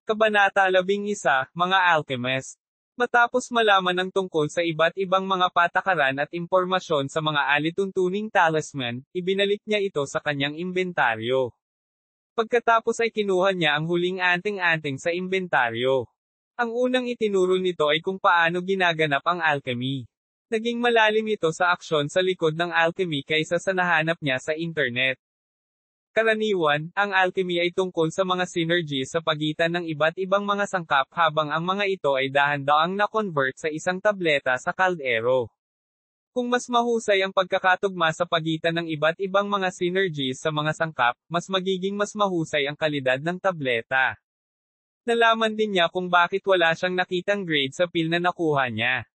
Kabanata 11, Mga Alchemist. Matapos malaman ang tungkol sa iba't ibang mga patakaran at impormasyon sa mga alituntuning talisman, ibinalik niya ito sa kanyang imbentaryo. Pagkatapos ay kinuha niya ang huling anting-anting sa imbentaryo. Ang unang itinuro nito ay kung paano ginaganap ang alchemy. Naging malalim ito sa aksyon sa likod ng alchemy kaysa sa nahanap niya sa internet. Karaniwan, ang alchemy ay tungkol sa mga synergies sa pagitan ng iba't ibang mga sangkap habang ang mga ito ay dahan-daang na-convert sa isang tableta sa kaldero. Kung mas mahusay ang pagkakatugma sa pagitan ng iba't ibang mga synergies sa mga sangkap, mas magiging mas mahusay ang kalidad ng tableta. Nalaman din niya kung bakit wala siyang nakitang grade sa pil na nakuha niya.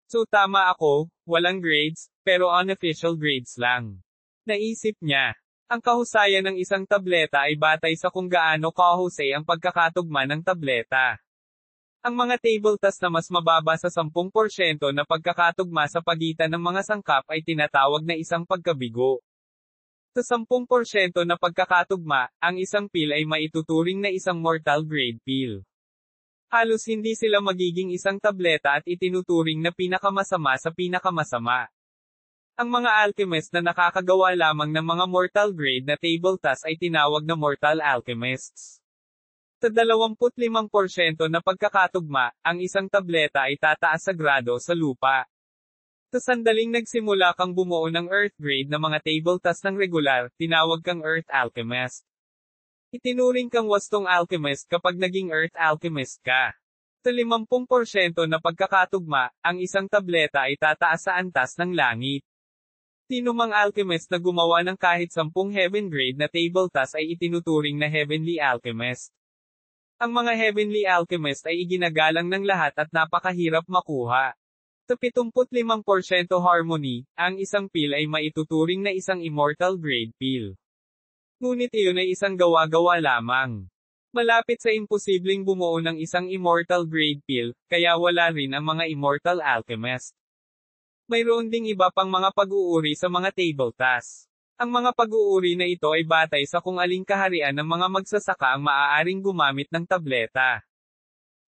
So tama ako, walang grades, pero unofficial grades lang. Naisip niya. Ang kahusayan ng isang tableta ay batay sa kung gaano kahusay ang pagkakatugma ng tableta. Ang mga table tasks na mas mababa sa 10% na pagkakatugma sa pagitan ng mga sangkap ay tinatawag na isang pagkabigo. Sa 10% na pagkakatugma, ang isang pil ay maituturing na isang mortal grade pil. Halos hindi sila magiging isang tableta at itinuturing na pinakamasama sa pinakamasama. Ang mga alchemist na nakakagawa lamang ng mga mortal grade na table tasks ay tinawag na mortal alchemists. Sa 25% na pagkakatugma, ang isang tableta ay tataas sa grado sa lupa. Sa sandaling nagsimula kang bumuo ng earth grade na mga table tasks ng regular, tinawag kang earth alchemist. Itinuring kang wastong alchemist kapag naging earth alchemist ka. Sa 50% na pagkakatugma, ang isang tableta ay tataas sa antas ng langit. Sino mang alchemist na gumawa ng kahit 10 heaven grade na table task ay itinuturing na heavenly alchemist. Ang mga heavenly alchemist ay iginagalang ng lahat at napakahirap makuha. Sa 75% harmony, ang isang pil ay maituturing na isang immortal grade pil. Ngunit iyon ay isang gawa-gawa lamang. Malapit sa imposibleng bumuo ng isang immortal grade pil, kaya wala rin ang mga immortal alchemist. Mayroon ding iba pang mga pag-uuri sa mga table tasks. Ang mga pag-uuri na ito ay batay sa kung aling kaharian ng mga magsasaka ang maaaring gumamit ng tableta.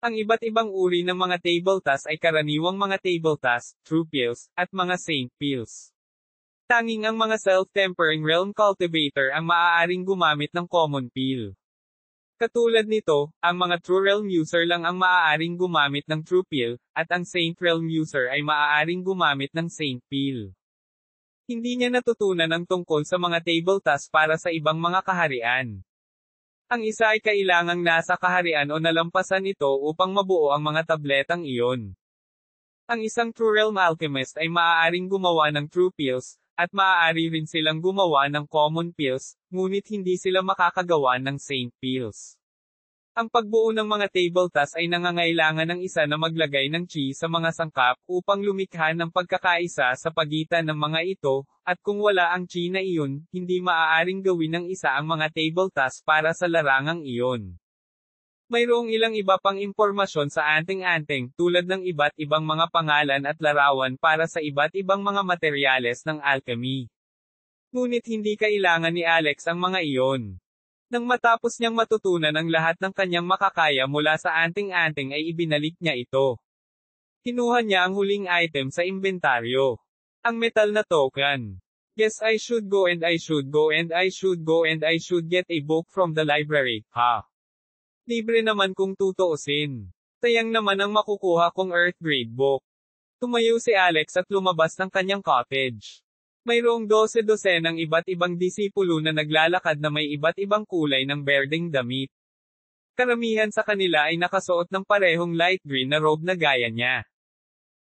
Ang iba't ibang uri ng mga table tasks ay karaniwang mga table tasks, true pills, at mga saint pills. Tanging ang mga self-tempering realm cultivator ang maaaring gumamit ng common pill. Katulad nito, ang mga True Realm user lang ang maaaring gumamit ng True Pill, at ang Saint Realm user ay maaaring gumamit ng Saint Pill. Hindi niya natutunan ang tungkol sa mga table tasks para sa ibang mga kaharian. Ang isa ay kailangang nasa kaharian o nalampasan ito upang mabuo ang mga tabletang iyon. Ang isang True Realm alchemist ay maaaring gumawa ng True Pills, at maaari rin silang gumawa ng common pills, ngunit hindi sila makakagawa ng saint pills. Ang pagbuo ng mga table tasks ay nangangailangan ng isa na maglagay ng chi sa mga sangkap upang lumikha ng pagkakaisa sa pagitan ng mga ito, at kung wala ang chi na iyon, hindi maaaring gawin ng isa ang mga table tasks para sa larangang iyon. Mayroong ilang iba pang impormasyon sa anting-anting tulad ng iba't ibang mga pangalan at larawan para sa iba't ibang mga materyales ng alchemy. Ngunit hindi kailangan ni Alex ang mga iyon. Nang matapos niyang matutunan ang lahat ng kanyang makakaya mula sa anting-anting ay ibinalik niya ito. Kinuha niya ang huling item sa imbentaryo. Ang metal na token. Yes, I should go and I should go and I should go and I should get a book from the library, ha? Libre naman kung tutuusin. Sayang naman ang makukuha kong earth grade book. Tumayo si Alex at lumabas ng kanyang cottage. Mayroong 12 ng iba't ibang disipulo na naglalakad na may iba't ibang kulay ng berdeng damit. Karamihan sa kanila ay nakasuot ng parehong light green na robe na gaya niya.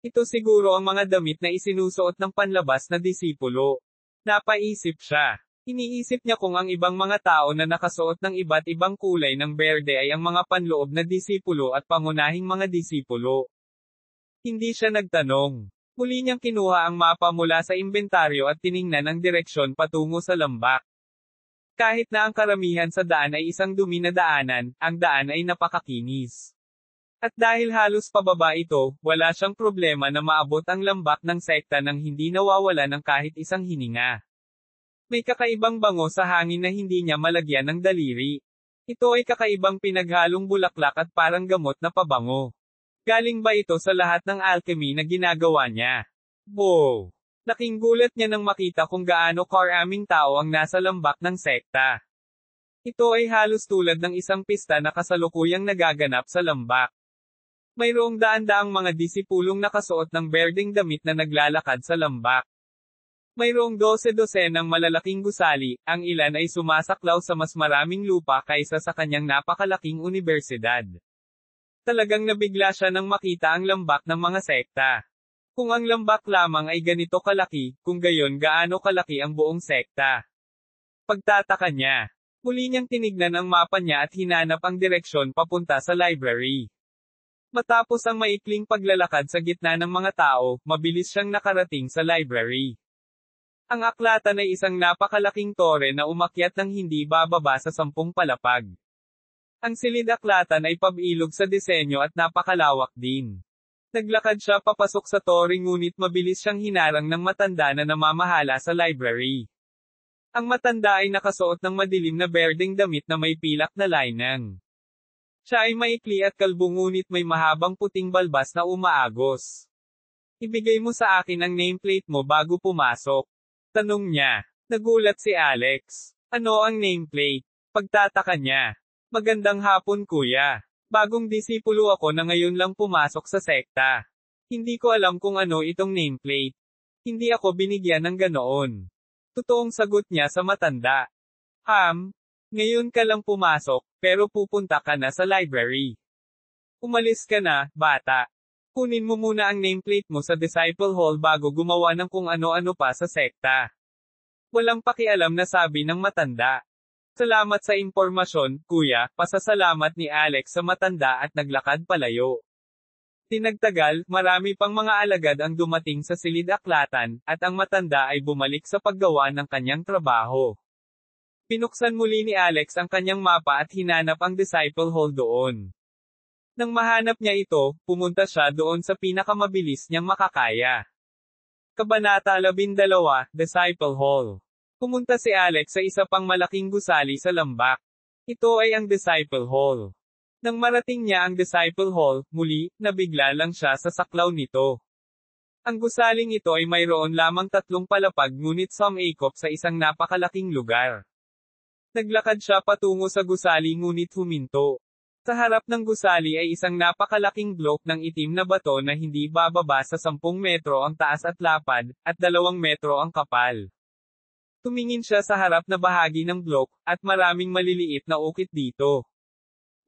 Ito siguro ang mga damit na isinusuot ng panlabas na disipulo. Napaisip siya. Iniisip niya kung ang ibang mga tao na nakasuot ng iba't ibang kulay ng berde ay ang mga panloob na disipulo at pangunahing mga disipulo. Hindi siya nagtanong. Muli niyang kinuha ang mapa mula sa imbentaryo at tiningnan ang direksyon patungo sa lambak. Kahit na ang karamihan sa daan ay isang dumi na daanan, ang daan ay napakakinis. At dahil halos pababa ito, wala siyang problema na maabot ang lambak ng sekta nang hindi nawawala ng kahit isang hininga. May kakaibang bango sa hangin na hindi niya malagyan ng daliri. Ito ay kakaibang pinaghalong bulaklak at parang gamot na pabango. Galing ba ito sa lahat ng alchemy na ginagawa niya? Wow! Laking gulat niya nang makita kung gaano karaming tao ang nasa lambak ng sekta. Ito ay halos tulad ng isang pista na kasalukuyang nagaganap sa lambak. Mayroong daan-daang mga disipulong nakasuot ng berdeng damit na naglalakad sa lambak. Mayroong 12 ng malalaking gusali, ang ilan ay sumasaklaw sa mas maraming lupa kaysa sa kanyang napakalaking unibersidad. Talagang nabigla siya nang makita ang lambak ng mga sekta. Kung ang lambak lamang ay ganito kalaki, kung gayon gaano kalaki ang buong sekta. Pagtataka niya. Muli niyang tinignan ang mapa niya at hinanap ang direksyon papunta sa library. Matapos ang maikling paglalakad sa gitna ng mga tao, mabilis siyang nakarating sa library. Ang aklatan ay isang napakalaking tore na umakyat ng hindi bababa sa 10 palapag. Ang silid aklatan ay pabilog sa disenyo at napakalawak din. Naglakad siya papasok sa tore ngunit mabilis siyang hinarang ng matanda na namamahala sa library. Ang matanda ay nakasuot ng madilim na berdeng damit na may pilak na linang. Siya ay maikli at kalbo ngunit may mahabang puting balbas na umaagos. Ibigay mo sa akin ang nameplate mo bago pumasok. Tanong niya. Nagulat si Alex. Ano ang nameplate? Pagtataka niya. Magandang hapon kuya. Bagong disipulo ako na ngayon lang pumasok sa sekta. Hindi ko alam kung ano itong nameplate. Hindi ako binigyan ng ganoon. Totoong sagot niya sa matanda. Ngayon ka lang pumasok, pero pupunta ka na sa library. Umalis ka na, bata. Kunin mo muna ang nameplate mo sa Disciple Hall bago gumawa ng kung ano-ano pa sa sekta. Walang pakialam na sabi ng matanda. Salamat sa impormasyon, kuya, pasasalamat ni Alex sa matanda at naglakad palayo. Tinagtagal, marami pang mga alagad ang dumating sa silid aklatan, at ang matanda ay bumalik sa paggawa ng kanyang trabaho. Pinuksan muli ni Alex ang kanyang mapa at hinanap ang Disciple Hall doon. Nang mahanap niya ito, pumunta siya doon sa pinakamabilis niyang makakaya. Kabanata 12, Disciple Hall. Pumunta si Alex sa isa pang malaking gusali sa lambak. Ito ay ang Disciple Hall. Nang marating niya ang Disciple Hall, muli, nabigla lang siya sa saklaw nito. Ang gusaling ito ay mayroon lamang 3 palapag ngunit sumakop sa isang napakalaking lugar. Naglakad siya patungo sa gusali ngunit huminto. Sa harap ng gusali ay isang napakalaking blok ng itim na bato na hindi bababa sa 10 metro ang taas at lapad, at 2 metro ang kapal. Tumingin siya sa harap na bahagi ng blok, at maraming maliliit na ukit dito.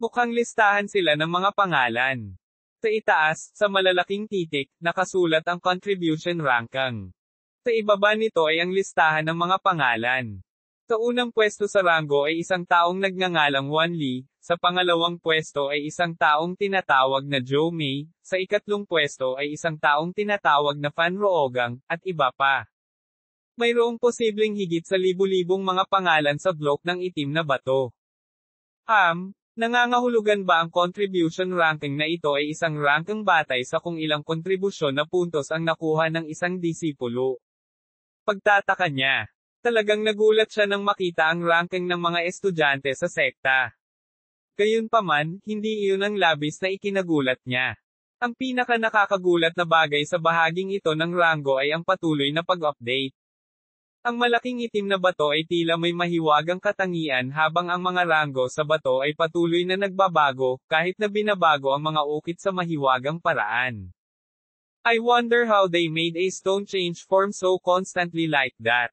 Mukhang listahan sila ng mga pangalan. Sa itaas, sa malalaking titik, nakasulat ang contribution ranking. Sa ibaba nito ay ang listahan ng mga pangalan. Sa unang pwesto sa ranggo ay isang taong nagngangalang Wan Li, sa pangalawang pwesto ay isang taong tinatawag na Joe May, sa ikatlong pwesto ay isang taong tinatawag na Fan Roogang, at iba pa. Mayroong posibleng higit sa libu-libong mga pangalan sa blok ng itim na bato. Nangangahulugan ba ang contribution ranking na ito ay isang ranking batay sa kung ilang kontribusyon na puntos ang nakuha ng isang disipulo? Pagtataka niya. Talagang nagulat siya nang makita ang ranking ng mga estudyante sa sekta. Gayunpaman, hindi iyon ang labis na ikinagulat niya. Ang pinaka nakakagulat na bagay sa bahaging ito ng ranggo ay ang patuloy na pag-update. Ang malaking itim na bato ay tila may mahiwagang katangian habang ang mga ranggo sa bato ay patuloy na nagbabago, kahit na binabago ang mga ukit sa mahiwagang paraan. I wonder how they made a stone change form so constantly like that.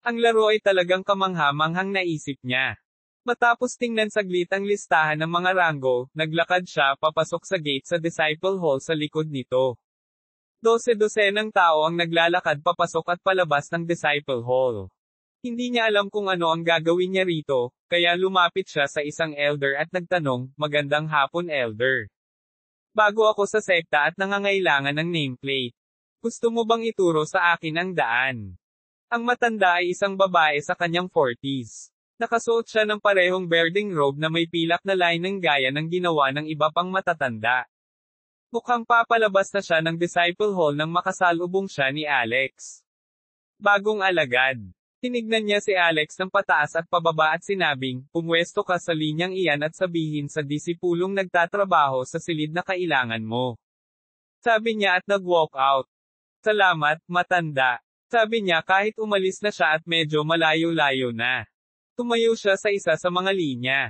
Ang laro ay talagang kamangha-manghang naisip niya. Matapos tingnan saglit ang listahan ng mga ranggo, naglakad siya papasok sa gate sa Disciple Hall sa likod nito. 12 ng tao ang naglalakad papasok at palabas ng Disciple Hall. Hindi niya alam kung ano ang gagawin niya rito, kaya lumapit siya sa isang elder at nagtanong, "Magandang hapon elder. Bago ako sa sekta at nangangailangan ng nameplate. Gusto mo bang ituro sa akin ang daan?" Ang matanda ay isang babae sa kanyang 40s. Nakasuot siya ng parehong berdeng robe na may pilak na lining gaya ng ginawa ng iba pang matatanda. Mukhang papalabas na siya ng Disciple Hall nang makasalubong siya ni Alex. Bagong alagad. Tinignan niya si Alex ng pataas at pababa at sinabing, pumwesto ka sa linyang iyan at sabihin sa disipulong nagtatrabaho sa silid na kailangan mo. Sabi niya at nag-walk out. Salamat, matanda. Sabi niya kahit umalis na siya at medyo malayo-layo na. Tumayo siya sa isa sa mga linya.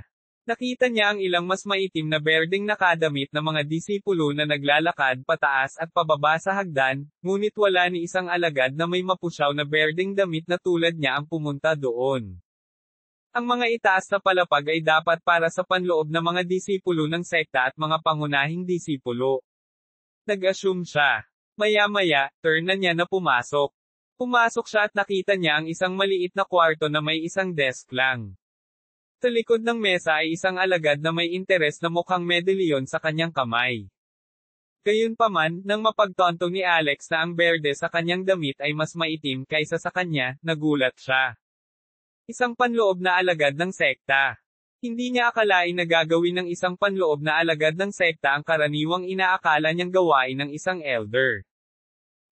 Nakita niya ang ilang mas maitim na berdeng nakadamit na mga disipulo na naglalakad pataas at pababa sa hagdan, ngunit wala ni isang alagad na may mapusyaw na berdeng damit na tulad niya ang pumunta doon. Ang mga itaas na palapag ay dapat para sa panloob na mga disipulo ng sekta at mga pangunahing disipulo. Nag-assume siya. Maya-maya, turn na niya na pumasok. Pumasok siya at nakita niya ang isang maliit na kwarto na may isang desk lang. Sa likod ng mesa ay isang alagad na may interes na mukhang medalyon sa kanyang kamay. Gayunpaman, nang mapagtanto ni Alex na ang berde sa kanyang damit ay mas maitim kaysa sa kanya, nagulat siya. Isang panloob na alagad ng sekta. Hindi niya akalain na gagawin ng isang panloob na alagad ng sekta ang karaniwang inaakala niyang gawain ng isang elder.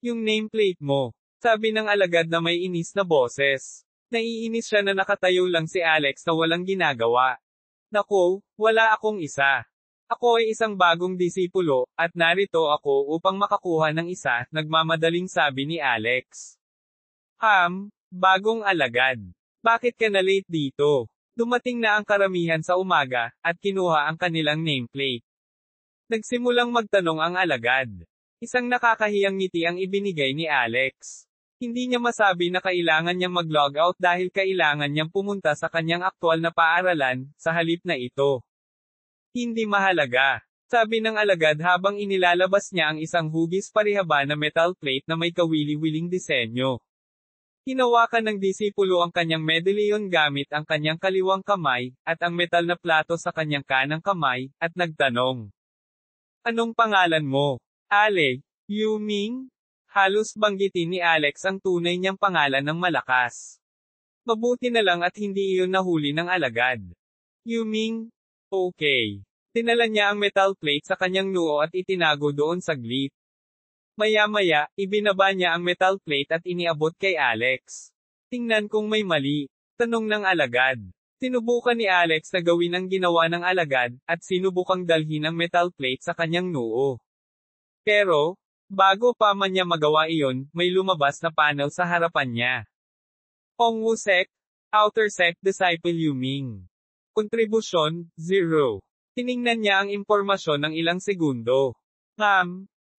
Yung nameplate mo, sabi ng alagad na may inis na boses. Naiinis siya na nakatayo lang si Alex na walang ginagawa. Naku, wala akong isa. Ako ay isang bagong disipulo, at narito ako upang makakuha ng isa, nagmamadaling sabi ni Alex. Bagong alagad. Bakit ka na late dito? Dumating na ang karamihan sa umaga, at kinuha ang kanilang nameplate. Nagsimulang magtanong ang alagad. Isang nakakahiyang ngiti ang ibinigay ni Alex. Hindi niya masabi na kailangan niyang mag-log out dahil kailangan niyang pumunta sa kanyang aktwal na paaralan, sa halip na ito. Hindi mahalaga. Sabi ng alagad habang inilalabas niya ang isang hugis parihaba na metal plate na may kawili-wiling disenyo. Hinawakan ng disipulo ang kanyang medallion gamit ang kanyang kaliwang kamay, at ang metal na plato sa kanyang kanang kamay, at nagtanong. Anong pangalan mo? Ale, Yuming? Halos banggitin ni Alex ang tunay niyang pangalan ng malakas. Mabuti na lang at hindi iyon nahuli ng alagad. Yuming? Okay. Tinala niya ang metal plate sa kanyang noo at itinago doon saglit. Maya-maya, ibinaba niya ang metal plate at iniabot kay Alex. Tingnan kung may mali. Tanong ng alagad. Sinubukan ni Alex na gawin ang ginawa ng alagad, at sinubukang dalhin ang metal plate sa kanyang noo. Pero, bago pa man niya magawa iyon, may lumabas na panel sa harapan niya. Hongwu Sect, Outer Sect Disciple Yuming. Kontribusyon, 0. Tiningnan niya ang impormasyon ng ilang segundo.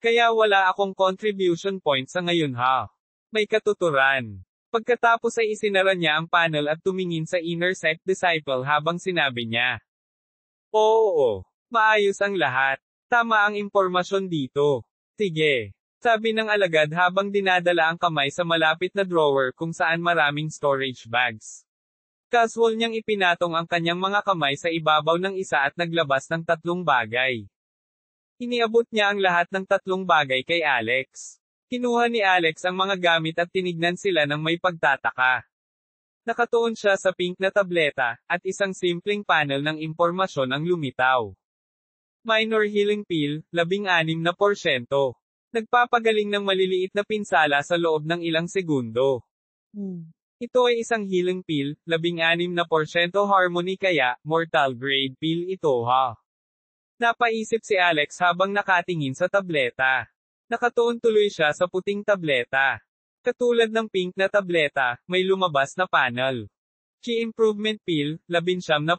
Kaya wala akong contribution point sa ngayon ha. May katuturan. Pagkatapos ay isinara niya ang panel at tumingin sa Inner Sect Disciple habang sinabi niya. Oo, maayos ang lahat. Tama ang impormasyon dito. Sige. Sabi ng alagad habang dinadala ang kamay sa malapit na drawer kung saan maraming storage bags. Casual niyang ipinatong ang kanyang mga kamay sa ibabaw ng isa at naglabas ng 3 bagay. Iniabot niya ang lahat ng 3 bagay kay Alex. Kinuha ni Alex ang mga gamit at tinignan sila ng may pagtataka. Nakatuon siya sa pink na tableta, at isang simpleng panel ng impormasyon ang lumitaw. Minor healing pill, 16%. Nagpapagaling ng maliliit na pinsala sa loob ng ilang segundo. Ito ay isang healing pill, 16% harmony kaya, mortal grade pill ito ha. Napaisip si Alex habang nakatingin sa tableta. Nakatuon tuloy siya sa puting tableta. Katulad ng pink na tableta, may lumabas na panel. Chi improvement pill, 19%.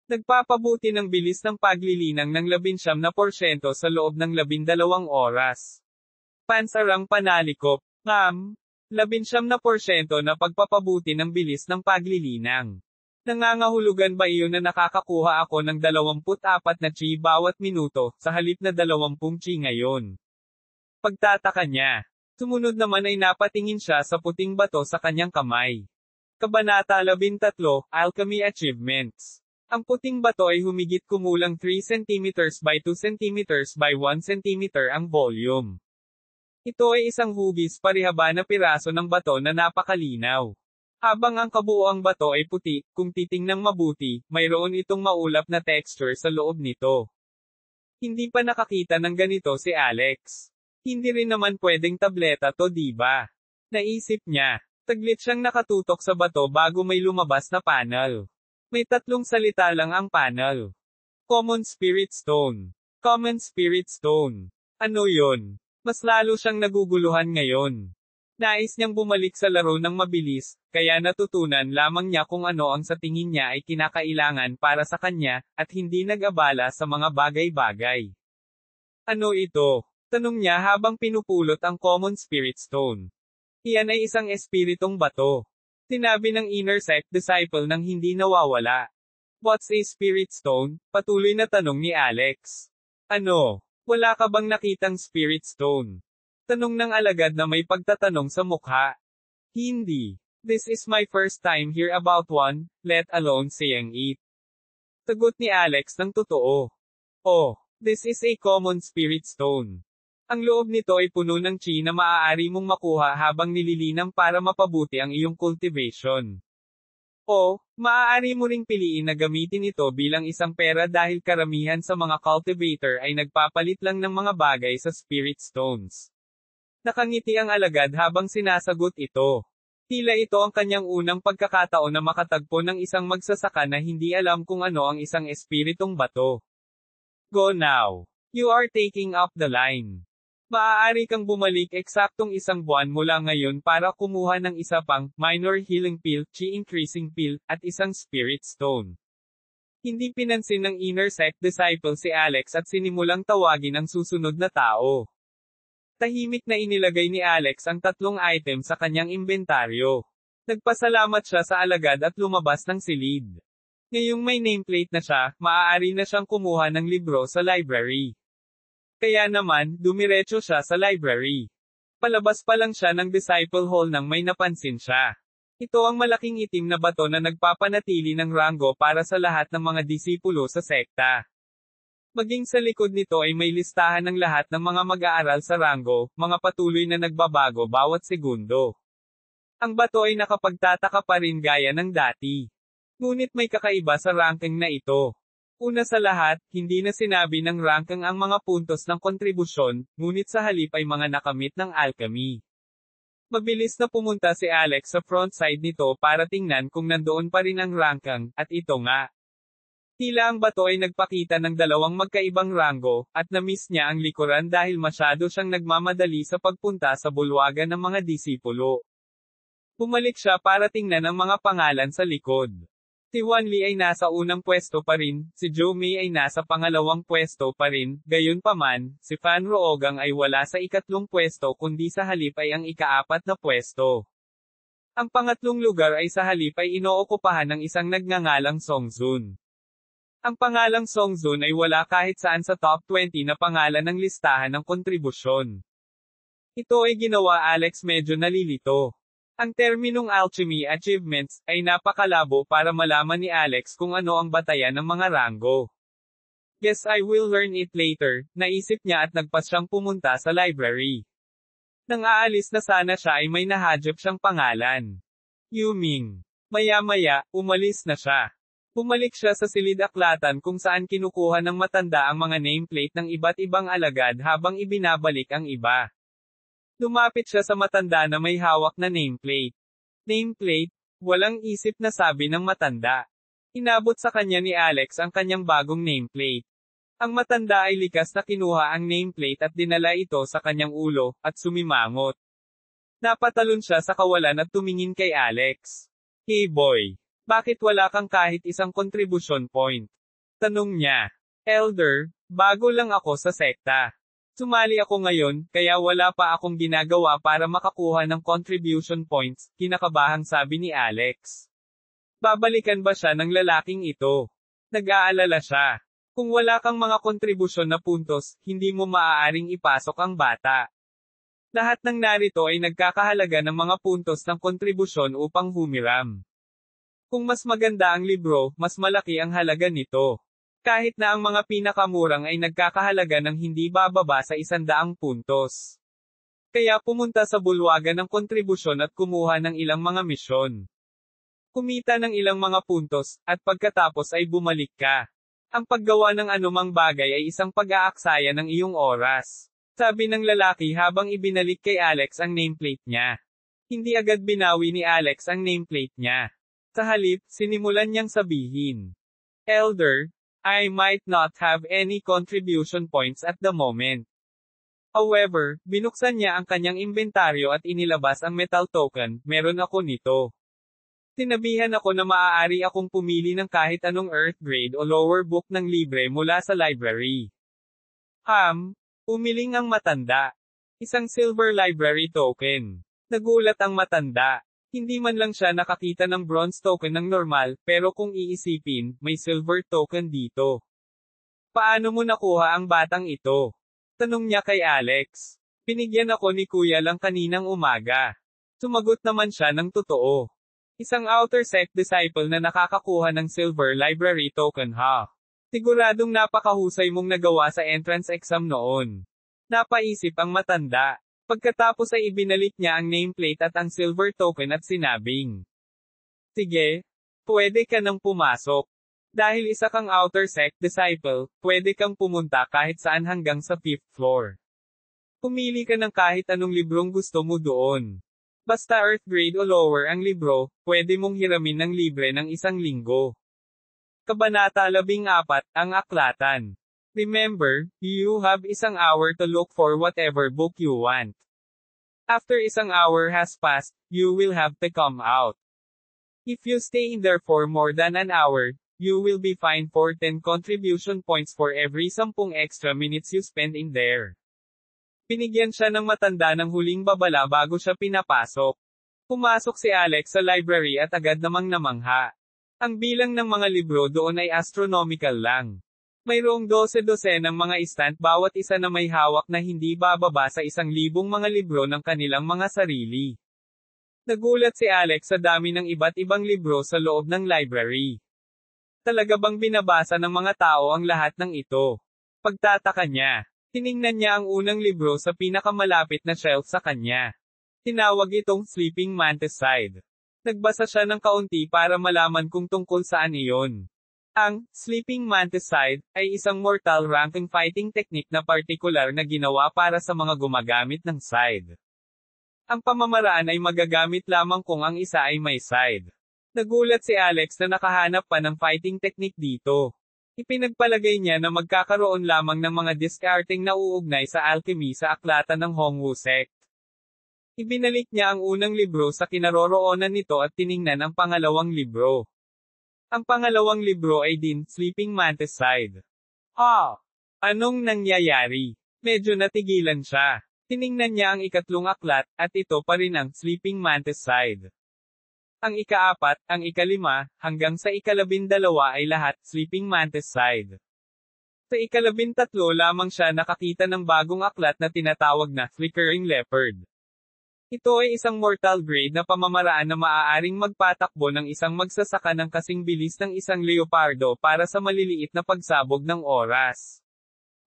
Nagpapabuti ng bilis ng paglilinang ng 19% sa loob ng 12 oras. Pansarang panalikop, 19% na pagpapabuti ng bilis ng paglilinang. Nangangahulugan ba iyon na nakakakuha ako ng 24 na chi bawat minuto, sa halip na 20 chi ngayon? Pagtataka niya. Sumunod naman ay napatingin siya sa puting bato sa kanyang kamay. Kabanata 13, Alchemy Achievements. Ang puting bato ay humigit kumulang 3 cm by 2 cm by 1 cm ang volume. Ito ay isang hugis parihaba na piraso ng bato na napakalinaw. Habang ang kabuuang bato ay puti, kung titingnang mabuti, mayroon itong maulap na texture sa loob nito. Hindi pa nakakita ng ganito si Alex. Hindi rin naman pwedeng tableta to diba? Naisip niya. Taglit siyang nakatutok sa bato bago may lumabas na panel. May 3 salita lang ang panel. Common Spirit Stone. Common Spirit Stone. Ano yon? Mas lalo siyang naguguluhan ngayon. Nais niyang bumalik sa laro ng mabilis, kaya natutunan lamang niya kung ano ang sa tingin niya ay kinakailangan para sa kanya, at hindi nag-abala sa mga bagay-bagay. Ano ito? Tanong niya habang pinupulot ang Common Spirit Stone. Iyan ay isang espiritong bato. Sinabi ng inner sect disciple nang hindi nawawala. What's a spirit stone? Patuloy na tanong ni Alex. Ano? Wala ka bang nakitang spirit stone? Tanong ng alagad na may pagtatanong sa mukha. Hindi. This is my first time here about one, let alone seeing it. Sagot ni Alex ng totoo. Oh, this is a common spirit stone. Ang loob nito ay puno ng chi na maaari mong makuha habang nililinang para mapabuti ang iyong cultivation. O, maaari mo ring piliin na gamitin ito bilang isang pera dahil karamihan sa mga cultivator ay nagpapalit lang ng mga bagay sa spirit stones. Nakangiti ang alagad habang sinasagot ito. Tila ito ang kanyang unang pagkakataon na makatagpo ng isang magsasaka na hindi alam kung ano ang isang espiritong bato. Go now. You are taking up the line. Maaari kang bumalik eksaktong 1 buwan mula ngayon para kumuha ng isa pang minor healing pill, chi increasing pill, at isang spirit stone. Hindi pinansin ng inner sect disciple si Alex at sinimulang tawagin ang susunod na tao. Tahimik na inilagay ni Alex ang 3 item sa kanyang inventaryo. Nagpasalamat siya sa alagad at lumabas ng silid. Ngayong may nameplate na siya, maaari na siyang kumuha ng libro sa library. Kaya naman, dumiretso siya sa library. Palabas pa lang siya ng disciple hall nang may napansin siya. Ito ang malaking itim na bato na nagpapanatili ng ranggo para sa lahat ng mga disipulo sa sekta. Maging sa likod nito ay may listahan ng lahat ng mga mag-aaral sa ranggo, mga patuloy na nagbabago bawat segundo. Ang bato ay nakapagtataka pa rin gaya ng dati. Ngunit may kakaiba sa ranking na ito. Una sa lahat, hindi na sinabi ng ranking ang mga puntos ng kontribusyon, ngunit sa halip ay mga nakamit ng alchemy. Mabilis na pumunta si Alex sa front side nito para tingnan kung nandoon pa rin ang ranking, at ito nga. Tila ang bato ay nagpakita ng 2 magkaibang ranggo, at na-miss niya ang likuran dahil masyado siyang nagmamadali sa pagpunta sa bulwagan ng mga disipulo. Bumalik siya para tingnan ang mga pangalan sa likod. Si Wan Li ay nasa unang pwesto pa rin, si Zhou Mei ay nasa pangalawang pwesto pa rin, gayunpaman, si Fan Roogang ay wala sa ikatlong pwesto kundi sa halip ay ang ika-4 na pwesto. Ang pangatlong lugar ay sa halip ay inookupahan ng isang nagngangalang Song Zun. Ang pangalang Song Zun ay wala kahit saan sa top 20 na pangalan ng listahan ng kontribusyon. Ito ay ginawa Alex medyo nalilito. Ang terminong alchemy achievements ay napakalabo para malaman ni Alex kung ano ang batayan ng mga ranggo. Guess I will learn it later, naisip niya at nagpas siyang pumunta sa library. Nang aalis na sana siya ay may nahadjop siyang pangalan. Yuming. Maya-maya, umalis na siya. Bumalik siya sa silid-aklatan kung saan kinukuha ng matanda ang mga nameplate ng iba't ibang alagad habang ibinabalik ang iba. Lumapit siya sa matanda na may hawak na nameplate. Nameplate? Walang isip na sabi ng matanda. Inabot sa kanya ni Alex ang kanyang bagong nameplate. Ang matanda ay likas na kinuha ang nameplate at dinala ito sa kanyang ulo, at sumimangot. Napatalon siya sa kawalan at tumingin kay Alex. Hey boy, bakit wala kang kahit isang contribution point? Tanong niya. Elder, bago lang ako sa sekta. Sumali ako ngayon, kaya wala pa akong ginagawa para makakuha ng contribution points, kinakabahang sabi ni Alex. Babalikan ba siya ng lalaking ito? Nag-aalala siya. Kung wala kang mga kontribusyon na puntos, hindi mo maaaring ipasok ang bata. Lahat ng narito ay nagkakahalaga ng mga puntos ng kontribusyon upang humiram. Kung mas maganda ang libro, mas malaki ang halaga nito. Kahit na ang mga pinakamurang ay nagkakahalaga ng hindi bababa sa 100 puntos. Kaya pumunta sa bulwagan ng kontribusyon at kumuha ng ilang mga misyon. Kumita ng ilang mga puntos, at pagkatapos ay bumalik ka. Ang paggawa ng anumang bagay ay isang pag-aaksaya ng iyong oras. Sabi ng lalaki habang ibinalik kay Alex ang nameplate niya. Hindi agad binawi ni Alex ang nameplate niya. Sa halip, sinimulan niyang sabihin, Elder, I might not have any contribution points at the moment. However, binuksan niya ang kanyang inventaryo at inilabas ang metal token, meron ako nito. Tinabihan ako na maaari akong pumili ng kahit anong earth grade o lower book ng libre mula sa library. Umiling ang matanda. Isang silver library token. Nagulat ang matanda. Hindi man lang siya nakakita ng bronze token ng normal, pero kung iisipin, may silver token dito. Paano mo nakuha ang batang ito? Tanong niya kay Alex. Pinigyan ako ni Kuya lang kaninang umaga. Sumagot naman siya ng totoo. Isang outer sect disciple na nakakakuha ng silver library token ha. Siguradong napakahusay mong nagawa sa entrance exam noon. Napaisip ang matanda. Pagkatapos ay ibinalik niya ang nameplate at ang silver token at sinabing, sige, pwede ka nang pumasok. Dahil isa kang outer sect disciple, pwede kang pumunta kahit saan hanggang sa 5th floor. Pumili ka ng kahit anong librong gusto mo doon. Basta earth grade o lower ang libro, pwede mong hiramin ng libre ng 1 linggo. Kabanata 14, ang aklatan. Remember, you have 1 hour to look for whatever book you want. After 1 hour has passed, you will have to come out. If you stay in there for more than an hour, you will be fined for 10 contribution points for every 10 extra minutes you spend in there. Pinigyan siya ng matanda ng huling babala bago siya pinapasok. Pumasok si Alex sa library at agad namang namangha. Ang bilang ng mga libro doon ay astronomical lang. Mayroong 12 ng mga stand bawat isa na may hawak na hindi bababa sa 1,000 mga libro ng kanilang mga sarili. Nagulat si Alex sa dami ng iba't ibang libro sa loob ng library. Talaga bang binabasa ng mga tao ang lahat ng ito? Pagtataka niya. Tiningnan niya ang unang libro sa pinakamalapit na shelf sa kanya. Tinawag itong Sleeping Manticide. Nagbasa siya ng kaunti para malaman kung tungkol saan iyon. Ang Sleeping Manticide ay isang mortal ranking fighting technique na partikular na ginawa para sa mga gumagamit ng side. Ang pamamaraan ay magagamit lamang kung ang isa ay may side. Nagulat si Alex na nakahanap pa ng fighting technique dito. Ipinagpalagay niya na magkakaroon lamang ng mga discarding na uugnay sa alchemy sa aklatan ng Hongwu sect. Ibinalik niya ang unang libro sa kinaroroonan nito at tiningnan ang pangalawang libro. Ang pangalawang libro ay din Sleeping Manticide. Anong nangyayari? Medyo natigilan siya. Tiningnan niya ang ikatlong aklat, at ito pa rin ang Sleeping Manticide. Ang ika-4, ang ika-5, hanggang sa ika-12 ay lahat Sleeping Manticide. Sa ika-13 lamang siya nakakita ng bagong aklat na tinatawag na Flickering Leopard. Ito ay isang mortal grade na pamamaraan na maaaring magpatakbo ng isang magsasaka ng kasing bilis ng isang leopardo para sa maliliit na pagsabog ng oras.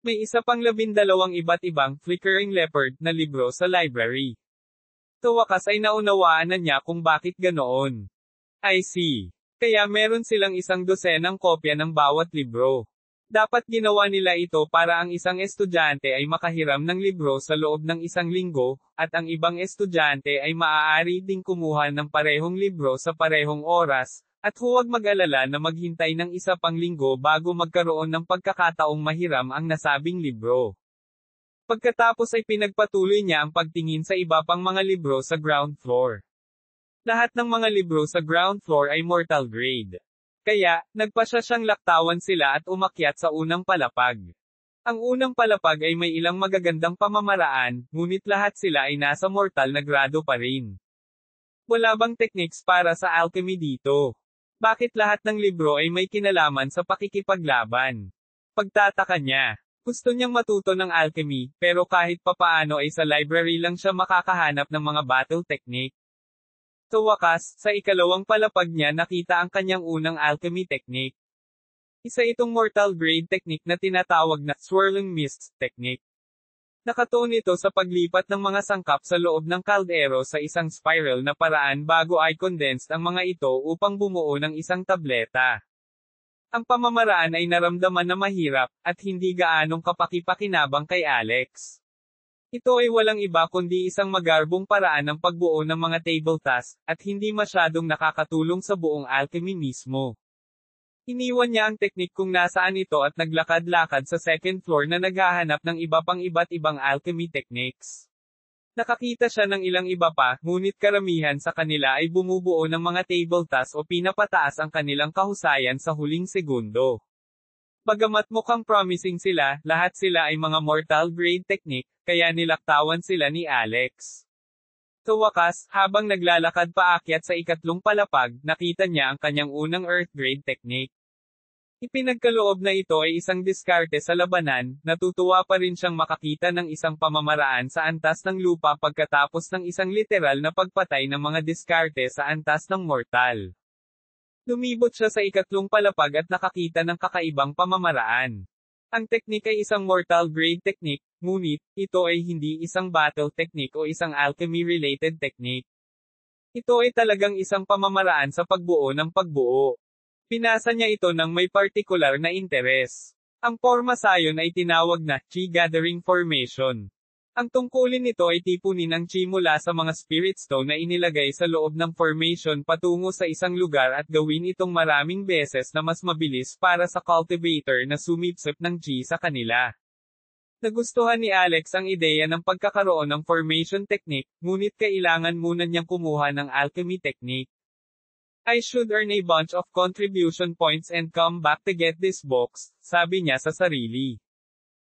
May isa pang 12 iba't ibang Flickering Leopard na libro sa library. Sa wakas ay naunawaan na niya kung bakit ganoon. I see. Kaya meron silang 12 kopya ng bawat libro. Dapat ginawa nila ito para ang isang estudyante ay makahiram ng libro sa loob ng 1 linggo, at ang ibang estudyante ay maaari ding kumuha ng parehong libro sa parehong oras, at huwag mag-alala na maghintay ng 1 pang linggo bago magkaroon ng pagkakataong mahiram ang nasabing libro. Pagkatapos ay pinagpatuloy niya ang pagtingin sa iba pang mga libro sa ground floor. Lahat ng mga libro sa ground floor ay mortal grade. Kaya, nagpasya siyang laktawan sila at umakyat sa unang palapag. Ang unang palapag ay may ilang magagandang pamamaraan, ngunit lahat sila ay nasa mortal na grado pa rin. Wala bang techniques para sa alchemy dito? Bakit lahat ng libro ay may kinalaman sa pakikipaglaban? Pagtataka niya. Gusto niyang matuto ng alchemy, pero kahit papaano ay sa library lang siya makakahanap ng mga battle technique. Sa wakas, sa ikalawang palapag niya nakita ang kanyang unang alchemy technique. Isa itong mortal grade technique na tinatawag na Swirling Mists technique. Nakatuon ito sa paglipat ng mga sangkap sa loob ng kaldero sa isang spiral na paraan bago ay condensed ang mga ito upang bumuo ng isang tableta. Ang pamamaraan ay naramdaman na mahirap, at hindi gaanong kapaki-pakinabang kay Alex. Ito ay walang iba kundi isang magarbong paraan ng pagbuo ng mga table tasks, at hindi masyadong nakakatulong sa buong alchemy mismo. Iniwan niya ang teknik kung nasaan ito at naglakad-lakad sa second floor na naghahanap ng iba pang iba't ibang alchemy techniques. Nakakita siya ng ilang iba pa, ngunit karamihan sa kanila ay bumubuo ng mga table tasks o pinapataas ang kanilang kahusayan sa huling segundo. Bagamat mukhang promising sila, lahat sila ay mga mortal grade technique, kaya nilaktawan sila ni Alex. Sa wakas, habang naglalakad paakyat sa ikatlong palapag, nakita niya ang kanyang unang earth grade technique. Ipinagkaloob na ito ay isang diskarte sa labanan, natutuwa pa rin siyang makakita ng isang pamamaraan sa antas ng lupa pagkatapos ng isang literal na pagpatay ng mga diskarte sa antas ng mortal. Lumibot siya sa ikatlong palapag at nakakita ng kakaibang pamamaraan. Ang teknik ay isang mortal grade technique, ngunit, ito ay hindi isang battle technique o isang alchemy-related technique. Ito ay talagang isang pamamaraan sa pagbuo ng pagbuo. Pinasa niya ito ng may partikular na interes. Ang forma sayon ay tinawag na Chi Gathering Formation. Ang tungkulin nito ay tipunin ang chi mula sa mga spirit stone na inilagay sa loob ng formation patungo sa isang lugar at gawin itong maraming beses na mas mabilis para sa cultivator na sumipsip ng chi sa kanila. Nagustuhan ni Alex ang ideya ng pagkakaroon ng formation technique, ngunit kailangan muna niyang kumuha ng alchemy technique. I should earn a bunch of contribution points and come back to get this box, sabi niya sa sarili.